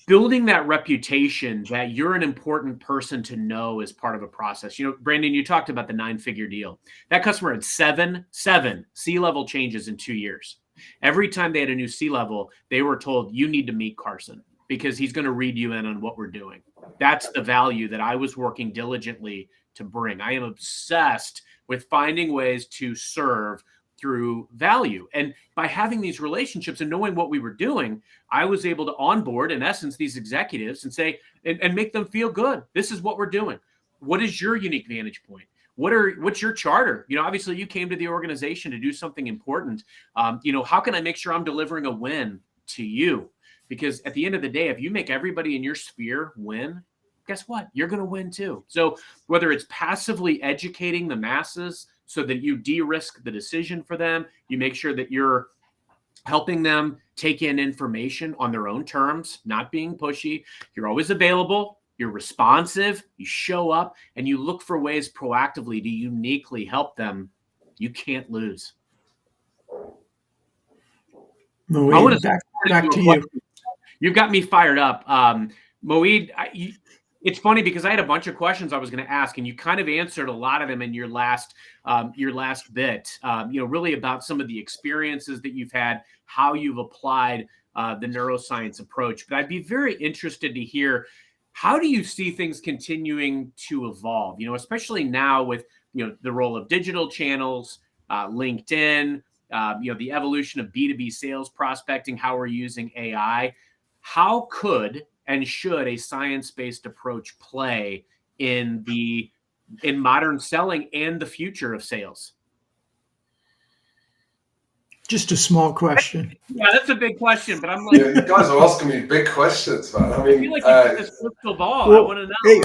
Speaker 2: building that reputation that you're an important person to know as part of a process. You know, Brandon, you talked about the 9-figure deal. That customer had seven C-level changes in 2 years. Every time they had a new C-level, they were told, you need to meet Carson because he's going to read you in on what we're doing. That's the value that I was working diligently to bring. I am obsessed with finding ways to serve through value. And by having these relationships and knowing what we were doing, I was able to onboard, in essence, these executives and say, and make them feel good. This is what we're doing. What is your unique vantage point? What's your charter? You know, obviously you came to the organization to do something important. You know, how can I make sure I'm delivering a win to you? Because at the end of the day, if you make everybody in your sphere win, guess what? You're going to win too. So whether it's passively educating the masses so that you de-risk the decision for them, you make sure that you're helping them take in information on their own terms, not being pushy. You're always available. You're responsive. You show up and you look for ways proactively to uniquely help them. You can't lose.
Speaker 1: Moeed,
Speaker 2: I want to
Speaker 1: back to you.
Speaker 2: You've got me fired up. Moeed, it's funny because I had a bunch of questions I was going to ask, and you kind of answered a lot of them in your last bit. You know, really about some of the experiences that you've had, how you've applied the neuroscience approach. But I'd be very interested to hear, how do you see things continuing to evolve? You know, especially now with, you know, the role of digital channels, LinkedIn, you know, the evolution of B2B sales prospecting, how we're using AI. How could and should a science-based approach play in modern selling and the future of sales?
Speaker 1: Just a small question.
Speaker 2: Yeah, that's a big question, but I'm like,
Speaker 3: Yeah, you guys are asking me big questions, man. I mean,
Speaker 2: feel like you got this crystal ball.
Speaker 1: Well,
Speaker 2: I want to know.
Speaker 1: Hey,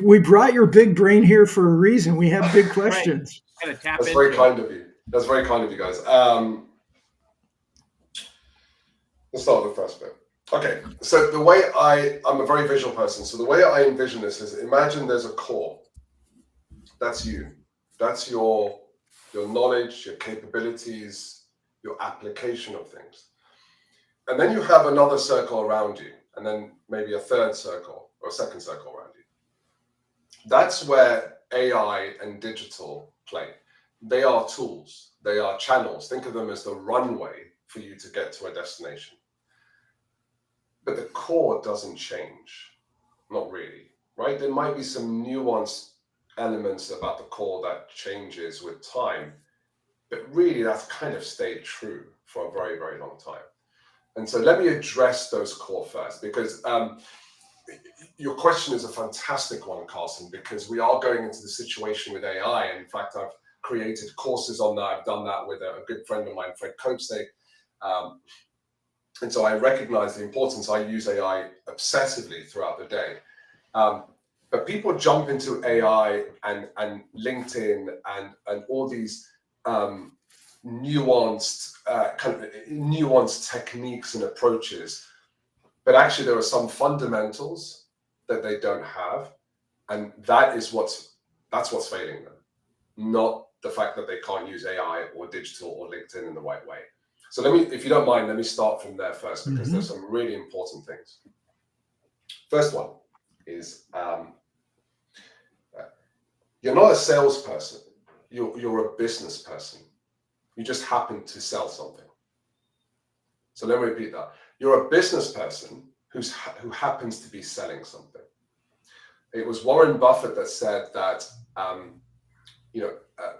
Speaker 1: we brought your big brain here for a reason. We have big questions.
Speaker 2: Right. Tap
Speaker 3: that's
Speaker 2: into
Speaker 3: very
Speaker 2: it.
Speaker 3: kind of you. That's very kind of you guys. Let's start with the first bit. Okay, so the way I'm a very visual person. So the way I envision this is, imagine there's a core. That's you. That's your knowledge, your capabilities, your application of things. And then you have another circle around you, and then maybe a third circle or a second circle around you. That's where AI and digital play. They are tools. They are channels. Think of them as the runway for you to get to a destination. But the core doesn't change. Not really, right? There might be some nuanced elements about the core that changes with time, but really that's kind of stayed true for a very, very long time. And so let me address those core first, because your question is a fantastic one, Carson, because we are going into the situation with AI. And in fact, I've created courses on that. I've done that with a good friend of mine, Fred Copestay. And so I recognize the importance. I use AI obsessively throughout the day. But people jump into AI and LinkedIn and all these nuanced techniques and approaches. But actually, there are some fundamentals that they don't have. And that's what's failing them, not the fact that they can't use AI or digital or LinkedIn in the right way. So if you don't mind, let me start from there first, because there's some really important things. First one is you're not a salesperson. You're a business person. You just happen to sell something. So let me repeat that. You're a business person who happens to be selling something. It was Warren Buffett that said that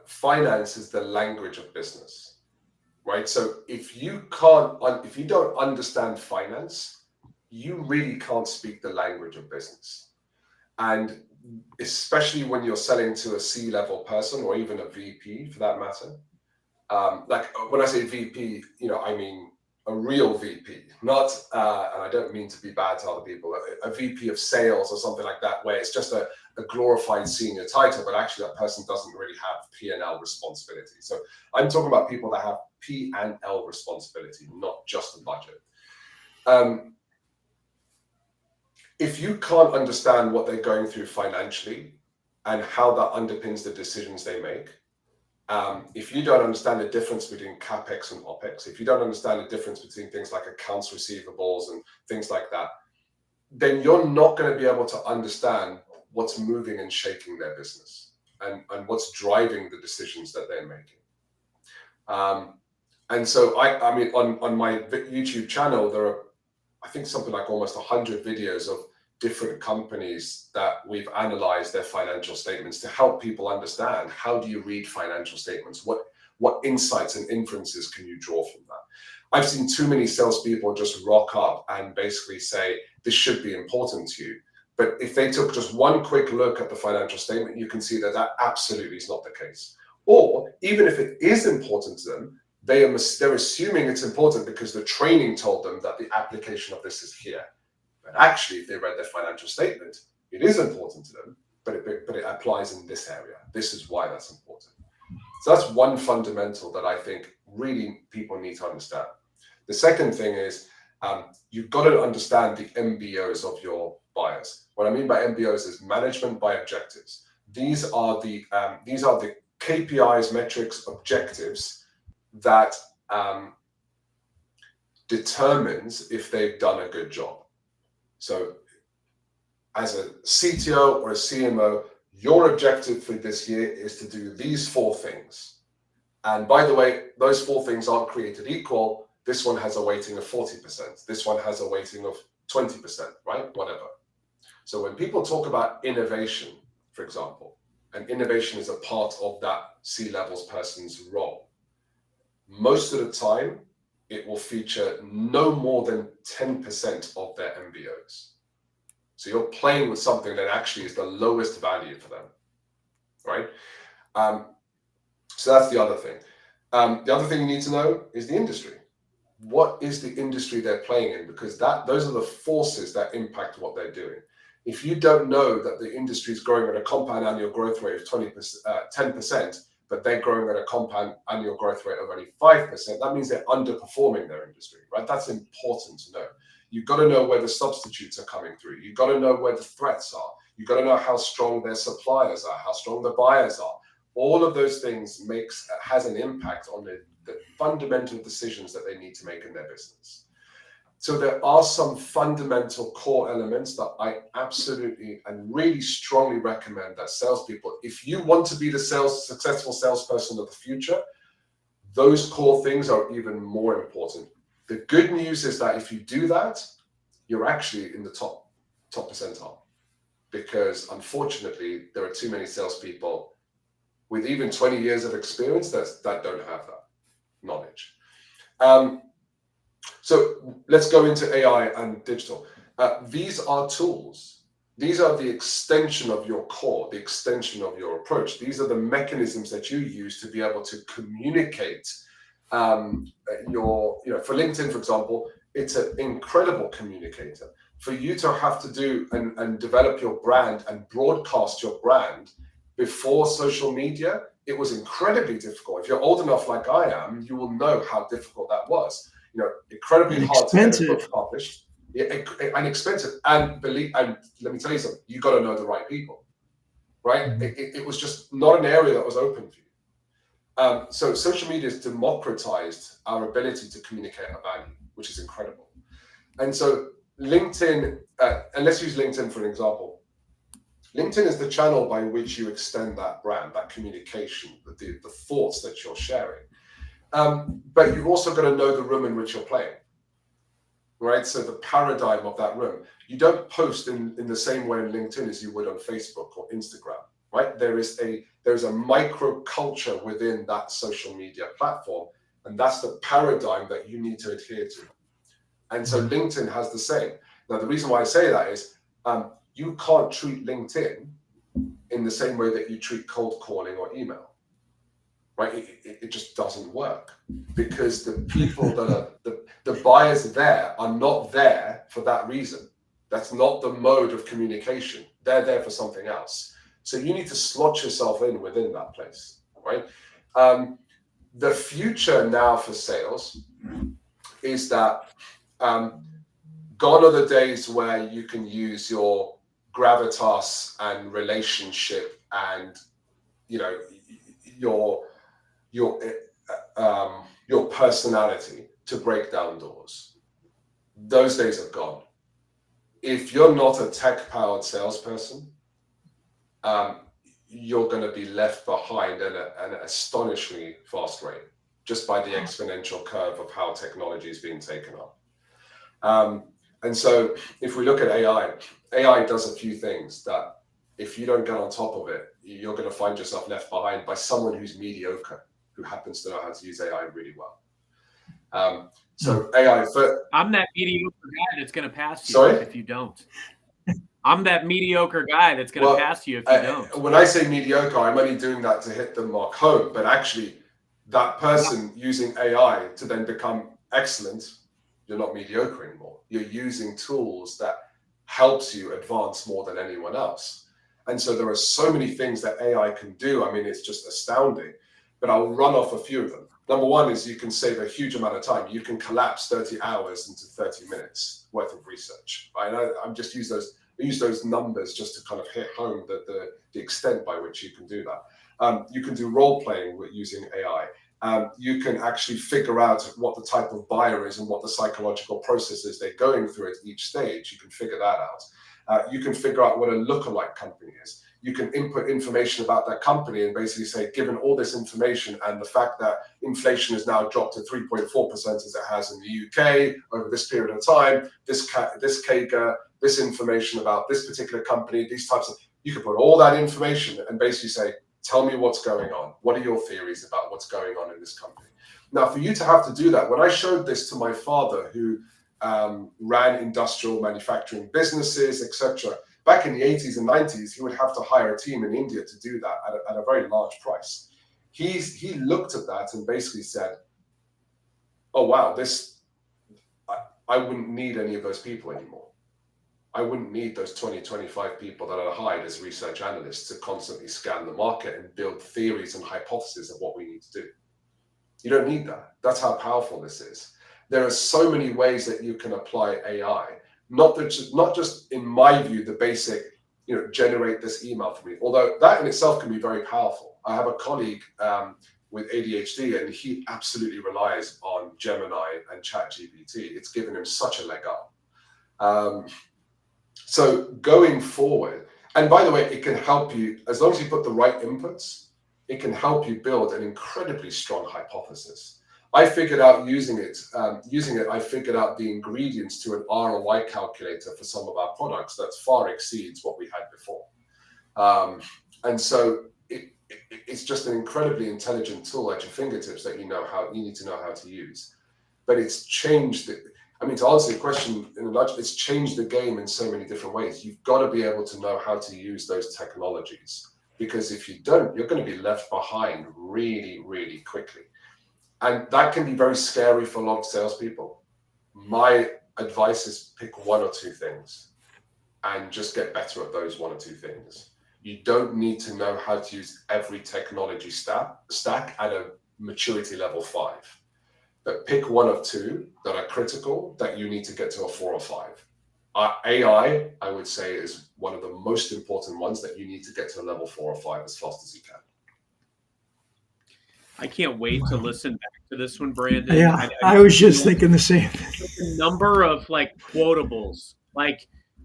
Speaker 3: finance is the language of business. Right. So if you don't understand finance, you really can't speak the language of business. And especially when you're selling to a C-level person or even a VP for that matter. Like when I say VP, I mean a real VP, not, and I don't mean to be bad to other people, a VP of sales or something like that, where it's just a glorified senior title, but actually that person doesn't really have P&L responsibility. So I'm talking about people that have P&L responsibility, not just a budget. If you can't understand what they're going through financially and how that underpins the decisions they make, if you don't understand the difference between CapEx and OpEx, if you don't understand the difference between things like accounts receivables and things like that, then you're not going to be able to understand what's moving and shaking their business and what's driving the decisions that they're making. And so I mean, on my YouTube channel, there are, I think, something like almost 100 videos of different companies that we've analyzed their financial statements to help people understand, how do you read financial statements? What insights and inferences can you draw from that? I've seen too many salespeople just rock up and basically say, this should be important to you. But if they took just one quick look at the financial statement, you can see that that absolutely is not the case. Or even if it is important to them, they're assuming it's important because the training told them that the application of this is here. But actually, if they read their financial statement, it is important to them, but it applies in this area. This is why that's important. So that's one fundamental that I think really people need to understand. The second thing is you've got to understand the MBOs of your buyers. What I mean by MBOs is management by objectives. These are the KPIs, metrics, objectives that determines if they've done a good job. So as a CTO or a CMO, your objective for this year is to do these 4 things. And by the way, those 4 things aren't created equal. This one has a weighting of 40%. This one has a weighting of 20%, right? Whatever. So when people talk about innovation, for example, and innovation is a part of that C-levels person's role, most of the time, it will feature no more than 10% of their MBOs. So you're playing with something that actually is the lowest value for them, right? So that's the other thing. The other thing you need to know is the industry. What is the industry they're playing in? Because those are the forces that impact what they're doing. If you don't know that the industry is growing at a compound annual growth rate of 10%, but they're growing at a compound annual growth rate of only 5%, that means they're underperforming their industry, right? That's important to know. You've got to know where the substitutes are coming through. You've got to know where the threats are. You've got to know how strong their suppliers are, how strong the buyers are. All of those things has an impact on the fundamental decisions that they need to make in their business. So there are some fundamental core elements that I absolutely and really strongly recommend that salespeople, if you want to be the successful salesperson of the future, those core things are even more important. The good news is that if you do that, you're actually in the top percentile, because unfortunately there are too many salespeople with even 20 years of experience that don't have that knowledge. So let's go into AI and digital. These are tools. These are the extension of your core, the extension of your approach. These are the mechanisms that you use to be able to communicate for LinkedIn, for example, it's an incredible communicator. For you to have to do and develop your brand and broadcast your brand before social media, it was incredibly difficult. If you're old enough like I am, you will know how difficult that was. Incredibly hard to get a book published, and expensive. And let me tell you something, you got to know the right people, right? Mm-hmm. It was just not an area that was open for you. So social media has democratized our ability to communicate our value, which is incredible. And so LinkedIn, and let's use LinkedIn for an example. LinkedIn is the channel by which you extend that brand, that communication, the thoughts that you're sharing. But you've also got to know the room in which you're playing, right? So the paradigm of that room. You don't post in the same way on LinkedIn as you would on Facebook or Instagram, right? There is a micro culture within that social media platform, and that's the paradigm that you need to adhere to. And so LinkedIn has the same. Now, the reason why I say that is you can't treat LinkedIn in the same way that you treat cold calling or email. right? It just doesn't work because the people that are the buyers there are not there for that reason. That's not the mode of communication. They're there for something else. So you need to slot yourself in within that place, right? The future now for sales is that gone are the days where you can use your gravitas and relationship and your your personality to break down doors. Those days are gone. If you're not a tech-powered salesperson, you're going to be left behind at an astonishingly fast rate, just by the exponential curve of how technology is being taken up. And so if we look at AI does a few things that if you don't get on top of it, you're going to find yourself left behind by someone who's mediocre, who happens to know how to use AI really well. So AI.
Speaker 2: I'm that mediocre guy that's going to pass you
Speaker 3: Sorry?
Speaker 2: if you don't. I'm that mediocre guy that's going to pass you if you don't.
Speaker 3: When I say mediocre, I'm only doing that to hit the mark home. But actually, that person using AI to then become excellent, you're not mediocre anymore. You're using tools that helps you advance more than anyone else. And so there are so many things that AI can do. I mean, it's just astounding. But I'll run off a few of them. Number one is you can save a huge amount of time. You can collapse 30 hours into 30 minutes worth of research. Right? I'm just use those numbers just to kind of hit home the extent by which you can do that. You can do role playing with using AI. You can actually figure out what the type of buyer is and what the psychological processes they're going through at each stage. You can figure that out. You can figure out what a lookalike company is. You can input information about that company and basically say, given all this information and the fact that inflation has now dropped to 3.4% as it has in the UK over this period of time, this CAGR, this information about this particular company, these types of, you can put all that information and basically say, tell me what's going on. What are your theories about what's going on in this company? Now, for you to have to do that, when I showed this to my father, who ran industrial manufacturing businesses, etc., back in the 80s and 90s, he would have to hire a team in India to do that at a very large price. He looked at that and basically said, oh, wow, I wouldn't need any of those people anymore. I wouldn't need those 20, 25 people that are hired as research analysts to constantly scan the market and build theories and hypotheses of what we need to do. You don't need that. That's how powerful this is. There are so many ways that you can apply AI. Not just in my view, the basic, generate this email for me. Although that in itself can be very powerful. I have a colleague with ADHD, and he absolutely relies on Gemini and ChatGPT. It's given him such a leg up. So going forward, and by the way, it can help you, as long as you put the right inputs, it can help you build an incredibly strong hypothesis. I figured out using it, I figured out the ingredients to an ROI calculator for some of our products that far exceeds what we had before. And so it's just an incredibly intelligent tool at your fingertips that you need to know how to use. But it's changed it. I mean, to answer your question in a nutshell, it's changed the game in so many different ways. You've got to be able to know how to use those technologies, because if you don't, you're going to be left behind really, really quickly. And that can be very scary for a lot of salespeople. My advice is pick one or two things and just get better at those one or two things. You don't need to know how to use every technology stack at a maturity level 5. But pick one or two that are critical that you need to get to a 4 or 5. AI, I would say, is one of the most important ones that you need to get to a level 4 or 5 as fast as you can.
Speaker 2: I can't wait to listen back to this one, Brandon.
Speaker 1: Yeah, I was just thinking the same.
Speaker 2: The number of quotables,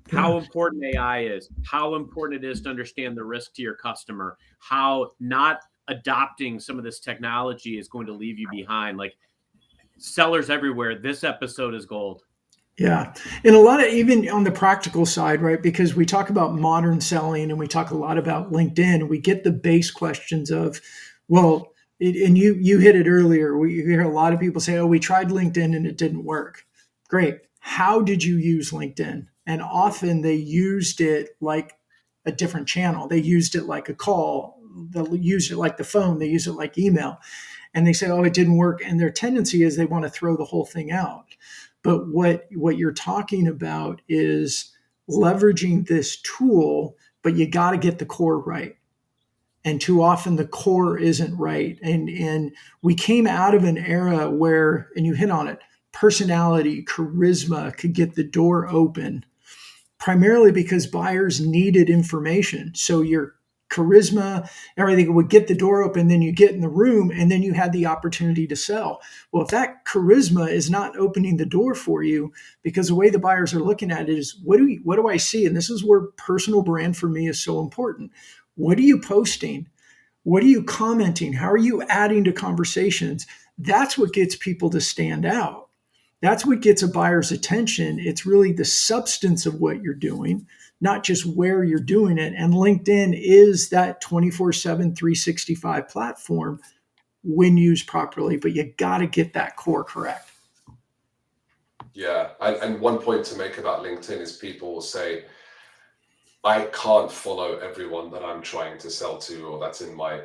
Speaker 2: how important AI is, how important it is to understand the risk to your customer, how not adopting some of this technology is going to leave you behind. Sellers everywhere, this episode is gold.
Speaker 1: Yeah. And a lot of, even on the practical side, right? Because we talk about modern selling and we talk a lot about LinkedIn, we get the base questions of, well, and you hit it earlier. We hear a lot of people say, oh, we tried LinkedIn and it didn't work. Great. How did you use LinkedIn? And often they used it like a different channel. They used it like a call, they'll use it like the phone, they use it like email, and they say, oh, it didn't work. And their tendency is they want to throw the whole thing out. But what you're talking about is leveraging this tool, but you got to get the core right. And too often the core isn't right. And we came out of an era where, and you hit on it, personality, charisma could get the door open, primarily because buyers needed information. So your charisma, everything would get the door open, then you get in the room, and then you had the opportunity to sell. Well, if that charisma is not opening the door for you, because the way the buyers are looking at it is, what do I see? And this is where personal brand for me is so important. What are you posting? What are you commenting? How are you adding to conversations? That's what gets people to stand out. That's what gets a buyer's attention. It's really the substance of what you're doing, not just where you're doing it. And LinkedIn is that 24/7, 365 platform when used properly, but you got to get that core correct.
Speaker 3: Yeah. And one point to make about LinkedIn is people will say, I can't follow everyone that I'm trying to sell to, or that's in my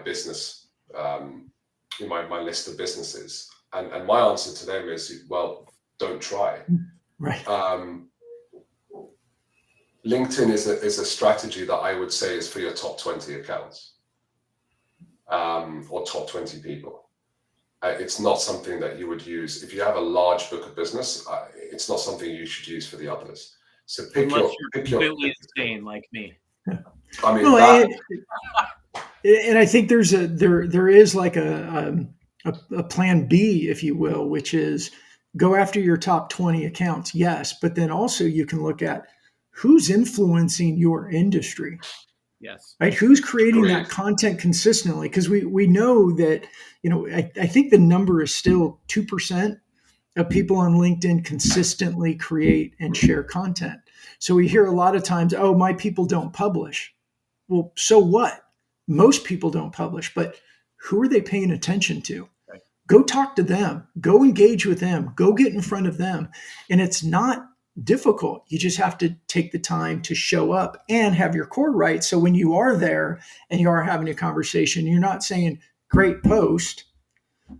Speaker 3: business, in my list of businesses. And my answer to them is, well, don't try.
Speaker 1: Right.
Speaker 3: LinkedIn is a strategy that I would say is for your top 20 accounts, or top 20 people. It's not something that you would use if you have a large book of business. It's not something you should use for the others. So
Speaker 2: Unless you're completely insane like me.
Speaker 3: I mean,
Speaker 1: well, and I think there is like a plan B, if you will, which is go after your top 20 accounts. Yes, but then also you can look at who's influencing your industry.
Speaker 2: Yes.
Speaker 1: Right. Who's creating that content consistently? Because we know that, I think the number is still 2% of people on LinkedIn consistently create and share content. So we hear a lot of times, oh, my people don't publish. Well, so what? Most people don't publish, but who are they paying attention to?
Speaker 2: Right.
Speaker 1: Go talk to them, go engage with them, go get in front of them. And it's not difficult. You just have to take the time to show up and have your core right. So when you are there and you are having a conversation, you're not saying, great post,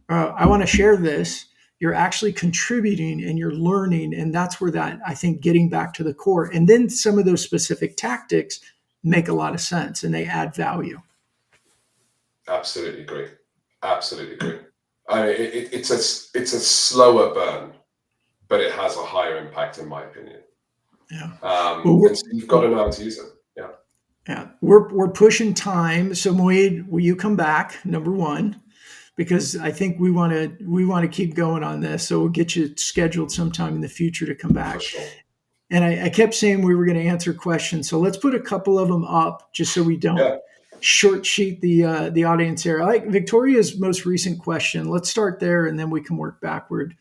Speaker 1: I want to share this. You're actually contributing and you're learning. And that's where that, I think, getting back to the core. And then some of those specific tactics make a lot of sense and they add value.
Speaker 3: Absolutely agree. Absolutely agree. I mean, it's a slower burn, but it has a higher impact, in my opinion.
Speaker 1: Yeah.
Speaker 3: And so you've got to know how to use it. Yeah.
Speaker 1: Yeah. We're pushing time. So Moeed, will you come back? Number one, because I think we want to keep going on this. So we'll get you scheduled sometime in the future to come back.
Speaker 3: For sure.
Speaker 1: And I kept saying we were going to answer questions. So let's put a couple of them up just so we don't short sheet the audience here. I like Victoria's most recent question. Let's start there and then we can work backwards,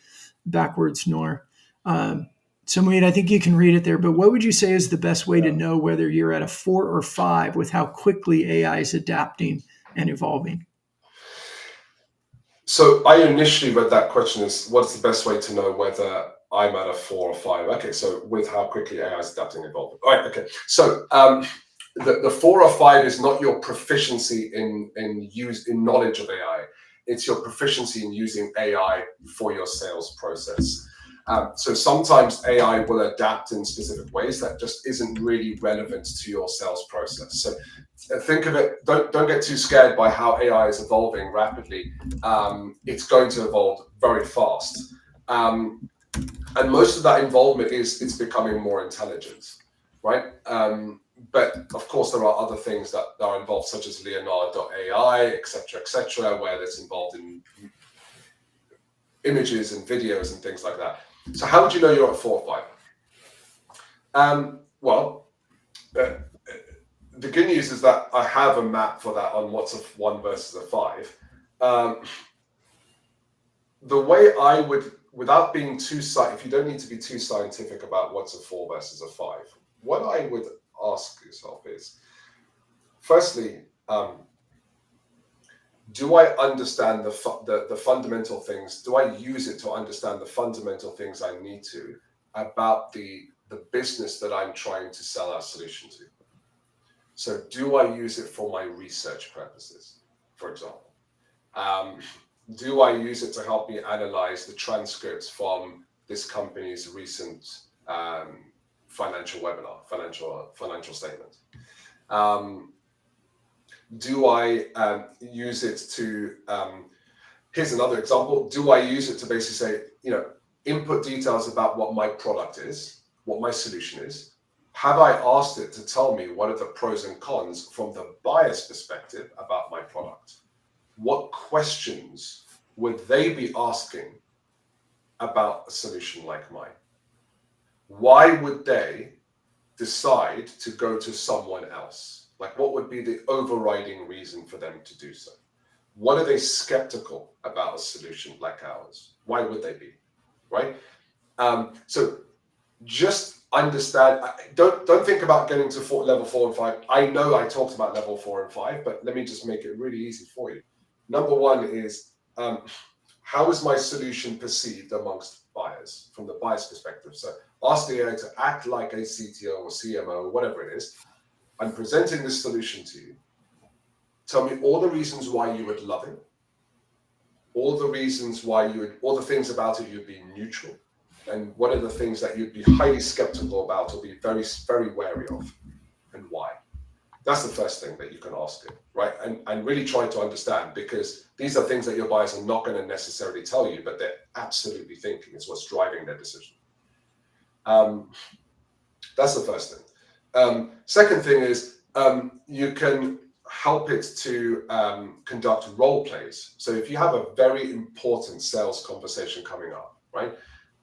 Speaker 1: Nor. So Moeed, I think you can read it there, but what would you say is the best way to know whether you're at a 4 or 5 with how quickly AI is adapting and evolving?
Speaker 3: So I initially read that question as, what's the best way to know whether I'm at a 4 or 5? Okay, so with how quickly AI is adapting and evolving. All right, okay. So the 4 or 5 is not your proficiency in knowledge of AI. It's your proficiency in using AI for your sales process. So sometimes AI will adapt in specific ways that just isn't really relevant to your sales process. So think of it, don't get too scared by how AI is evolving rapidly. It's going to evolve very fast. And most of that involvement is it's becoming more intelligent, right? But of course, there are other things that are involved, such as Leonardo.ai, et cetera, where it's involved in images and videos and things like that. So how would you know you're at 4 or 5? Well, the good news is that I have a map for that on what's a 1 versus a 5. The way I would, without being too if you don't need to be too scientific about what's a 4 versus a 5, what I would ask yourself is, firstly, do I understand the fundamental things? Do I use it to understand the fundamental things I need to about the business that I'm trying to sell our solution to? So do I use it for my research purposes, for example? Do I use it to help me analyze the transcripts from this company's recent financial webinar, financial statement? Do I use it to, here's another example. Do I use it to basically say, input details about what my product is, what my solution is? Have I asked it to tell me what are the pros and cons from the buyer's perspective about my product? What questions would they be asking about a solution like mine? Why would they decide to go to someone else? Like, what would be the overriding reason for them to do so? What are they skeptical about a solution like ours? Why would they be? Right? So just understand. Don't think about getting to level 4 and 5. I know I talked about level 4 and 5, but let me just make it really easy for you. Number one is, how is my solution perceived amongst buyers from the buyer's perspective? So ask the AI to act like a CTO or CMO or whatever it is. I'm presenting this solution to you. Tell me all the reasons why you would love it, all the reasons why all the things about it you'd be neutral, and what are the things that you'd be highly skeptical about or be very, very wary of, and why? That's the first thing that you can ask it, right? And really try to understand, because these are things that your buyers are not going to necessarily tell you, but they're absolutely thinking is what's driving their decision. That's the first thing. Second thing is, you can help it to conduct role plays. So if you have a very important sales conversation coming up, right,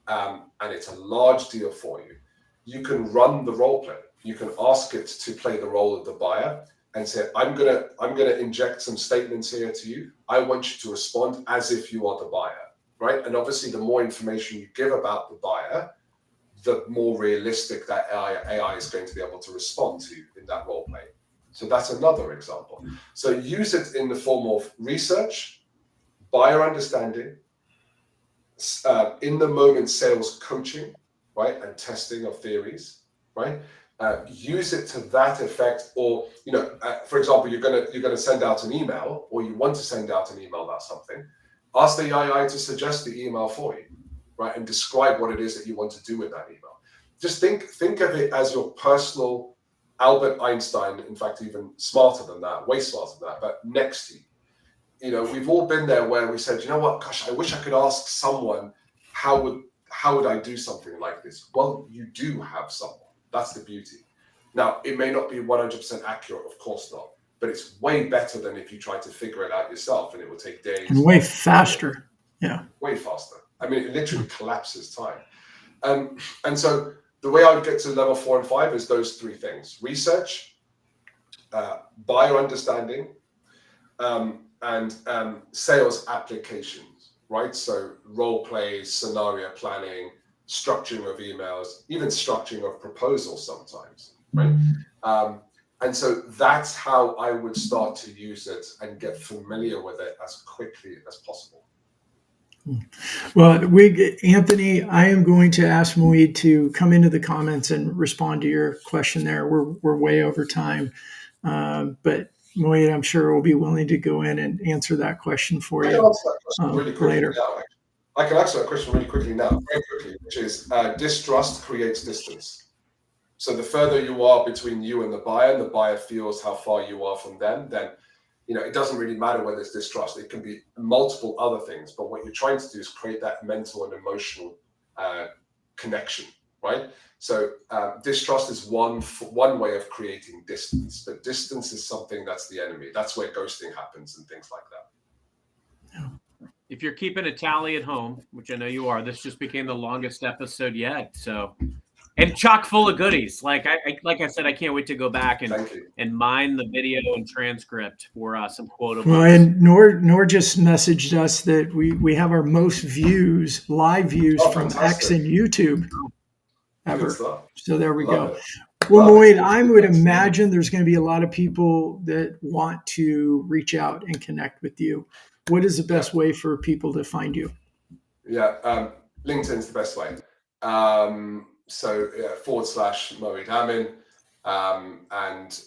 Speaker 3: and it's a large deal for you, you can run the role play. You can ask it to play the role of the buyer and say, I'm gonna inject some statements here to you. I want you to respond as if you are the buyer, right? And obviously, the more information you give about the buyer, the more realistic that AI is going to be able to respond to in that role play. So that's another example. So use it in the form of research, buyer understanding, in the moment sales coaching, right, and testing of theories, right? Use it to that effect, or for example, you're gonna send out an email, or you want to send out an email about something. Ask the AI to suggest the email for you, right, and describe what it is that you want to do with that email. Just think of it as your personal Albert Einstein. In fact, even smarter than that, way smarter than that, but next to you. We've all been there where we said, you know what, gosh, I wish I could ask someone how would I do something like this? Well, you do have someone. That's the beauty. Now, it may not be 100% accurate, of course not, but it's way better than if you try to figure it out yourself, and it will take days.
Speaker 1: And way faster. Yeah.
Speaker 3: Way faster. I mean, it literally collapses time. And so the way I would get to level 4 and 5 is those three things: research, buyer understanding, and sales applications, right? So role plays, scenario planning, structuring of emails, even structuring of proposals sometimes, right? And so that's how I would start to use it and get familiar with it as quickly as possible.
Speaker 1: Well, Anthony, I am going to ask Moeed to come into the comments and respond to your question there. We're way over time, but Moeed, I'm sure will be willing to go in and answer that question for you later.
Speaker 3: I can answer that question really quickly now, very quickly, which is distrust creates distance. So the further you are between you and the buyer feels how far you are from them, then it doesn't really matter whether it's distrust. It can be multiple other things, but what you're trying to do is create that mental and emotional connection, right? So distrust is one way of creating distance, but distance is something that's the enemy. That's where ghosting happens and things like that.
Speaker 2: Yeah. If you're keeping a tally at home, which I know you are, this just became the longest episode yet. So, and chock full of goodies. Like I said, I can't wait to go back and mine the video and transcript for some quotables.
Speaker 1: Well, and Nor just messaged us that we have our most live views from X and YouTube ever. So there we go. Well, Moeed, I would imagine there's going to be a lot of people that want to reach out and connect with you. What is the best way for people to find you?
Speaker 3: Yeah, LinkedIn's the best way. So /Moeed Amin. And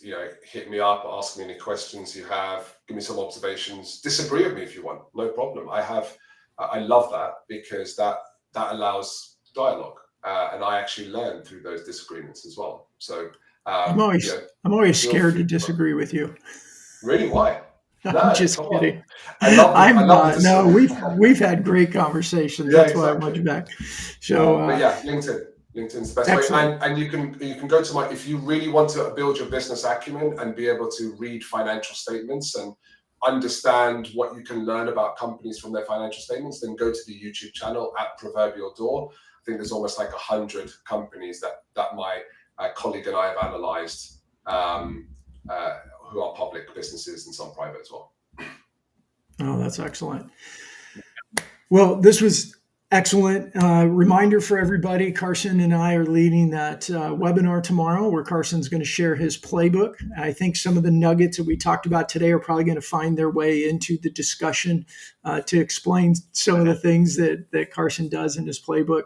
Speaker 3: hit me up, ask me any questions you have, give me some observations, disagree with me if you want, no problem. I love that, because that allows dialogue, and I actually learn through those disagreements as well. So
Speaker 1: I'm always scared to disagree with you.
Speaker 3: Really? Why?
Speaker 1: I'm
Speaker 3: No,
Speaker 1: just
Speaker 3: come
Speaker 1: kidding.
Speaker 3: on. I love the
Speaker 1: No, we've had great conversations.
Speaker 3: Yeah,
Speaker 1: That's why I want
Speaker 3: exactly.
Speaker 1: you back. So,
Speaker 3: but yeah, LinkedIn's the best
Speaker 1: excellent.
Speaker 3: way. And you can go to if you really want to build your business acumen and be able to read financial statements and understand what you can learn about companies from their financial statements, then go to the YouTube channel at Proverbial Door. I think there's almost like 100 companies that my colleague and I have analyzed, who are public businesses and some private as well.
Speaker 1: Oh, that's excellent. Well, this was excellent. Reminder for everybody, Carson and I are leading that webinar tomorrow where Carson's going to share his playbook. I think some of the nuggets that we talked about today are probably going to find their way into the discussion to explain some of the things that Carson does in his playbook.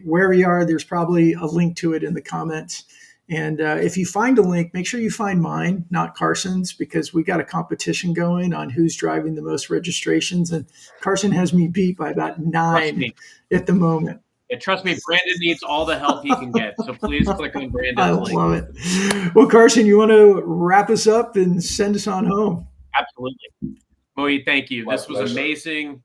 Speaker 1: Where we are, there's probably a link to it in the comments. And if you find a link, make sure you find mine, not Carson's, because we got a competition going on who's driving the most registrations. And Carson has me beat by about 9 at the moment.
Speaker 2: Yeah, trust me, Brandon needs all the help he can get. So please click on Brandon's link.
Speaker 1: I love it. Well, Carson, you want to wrap us up and send us on home?
Speaker 2: Absolutely. Moeed, thank you.
Speaker 3: My
Speaker 2: this was
Speaker 3: pleasure.
Speaker 2: Amazing.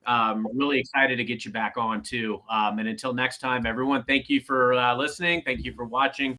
Speaker 2: Really excited to get you back on too. And until next time, everyone, thank you for listening. Thank you for watching.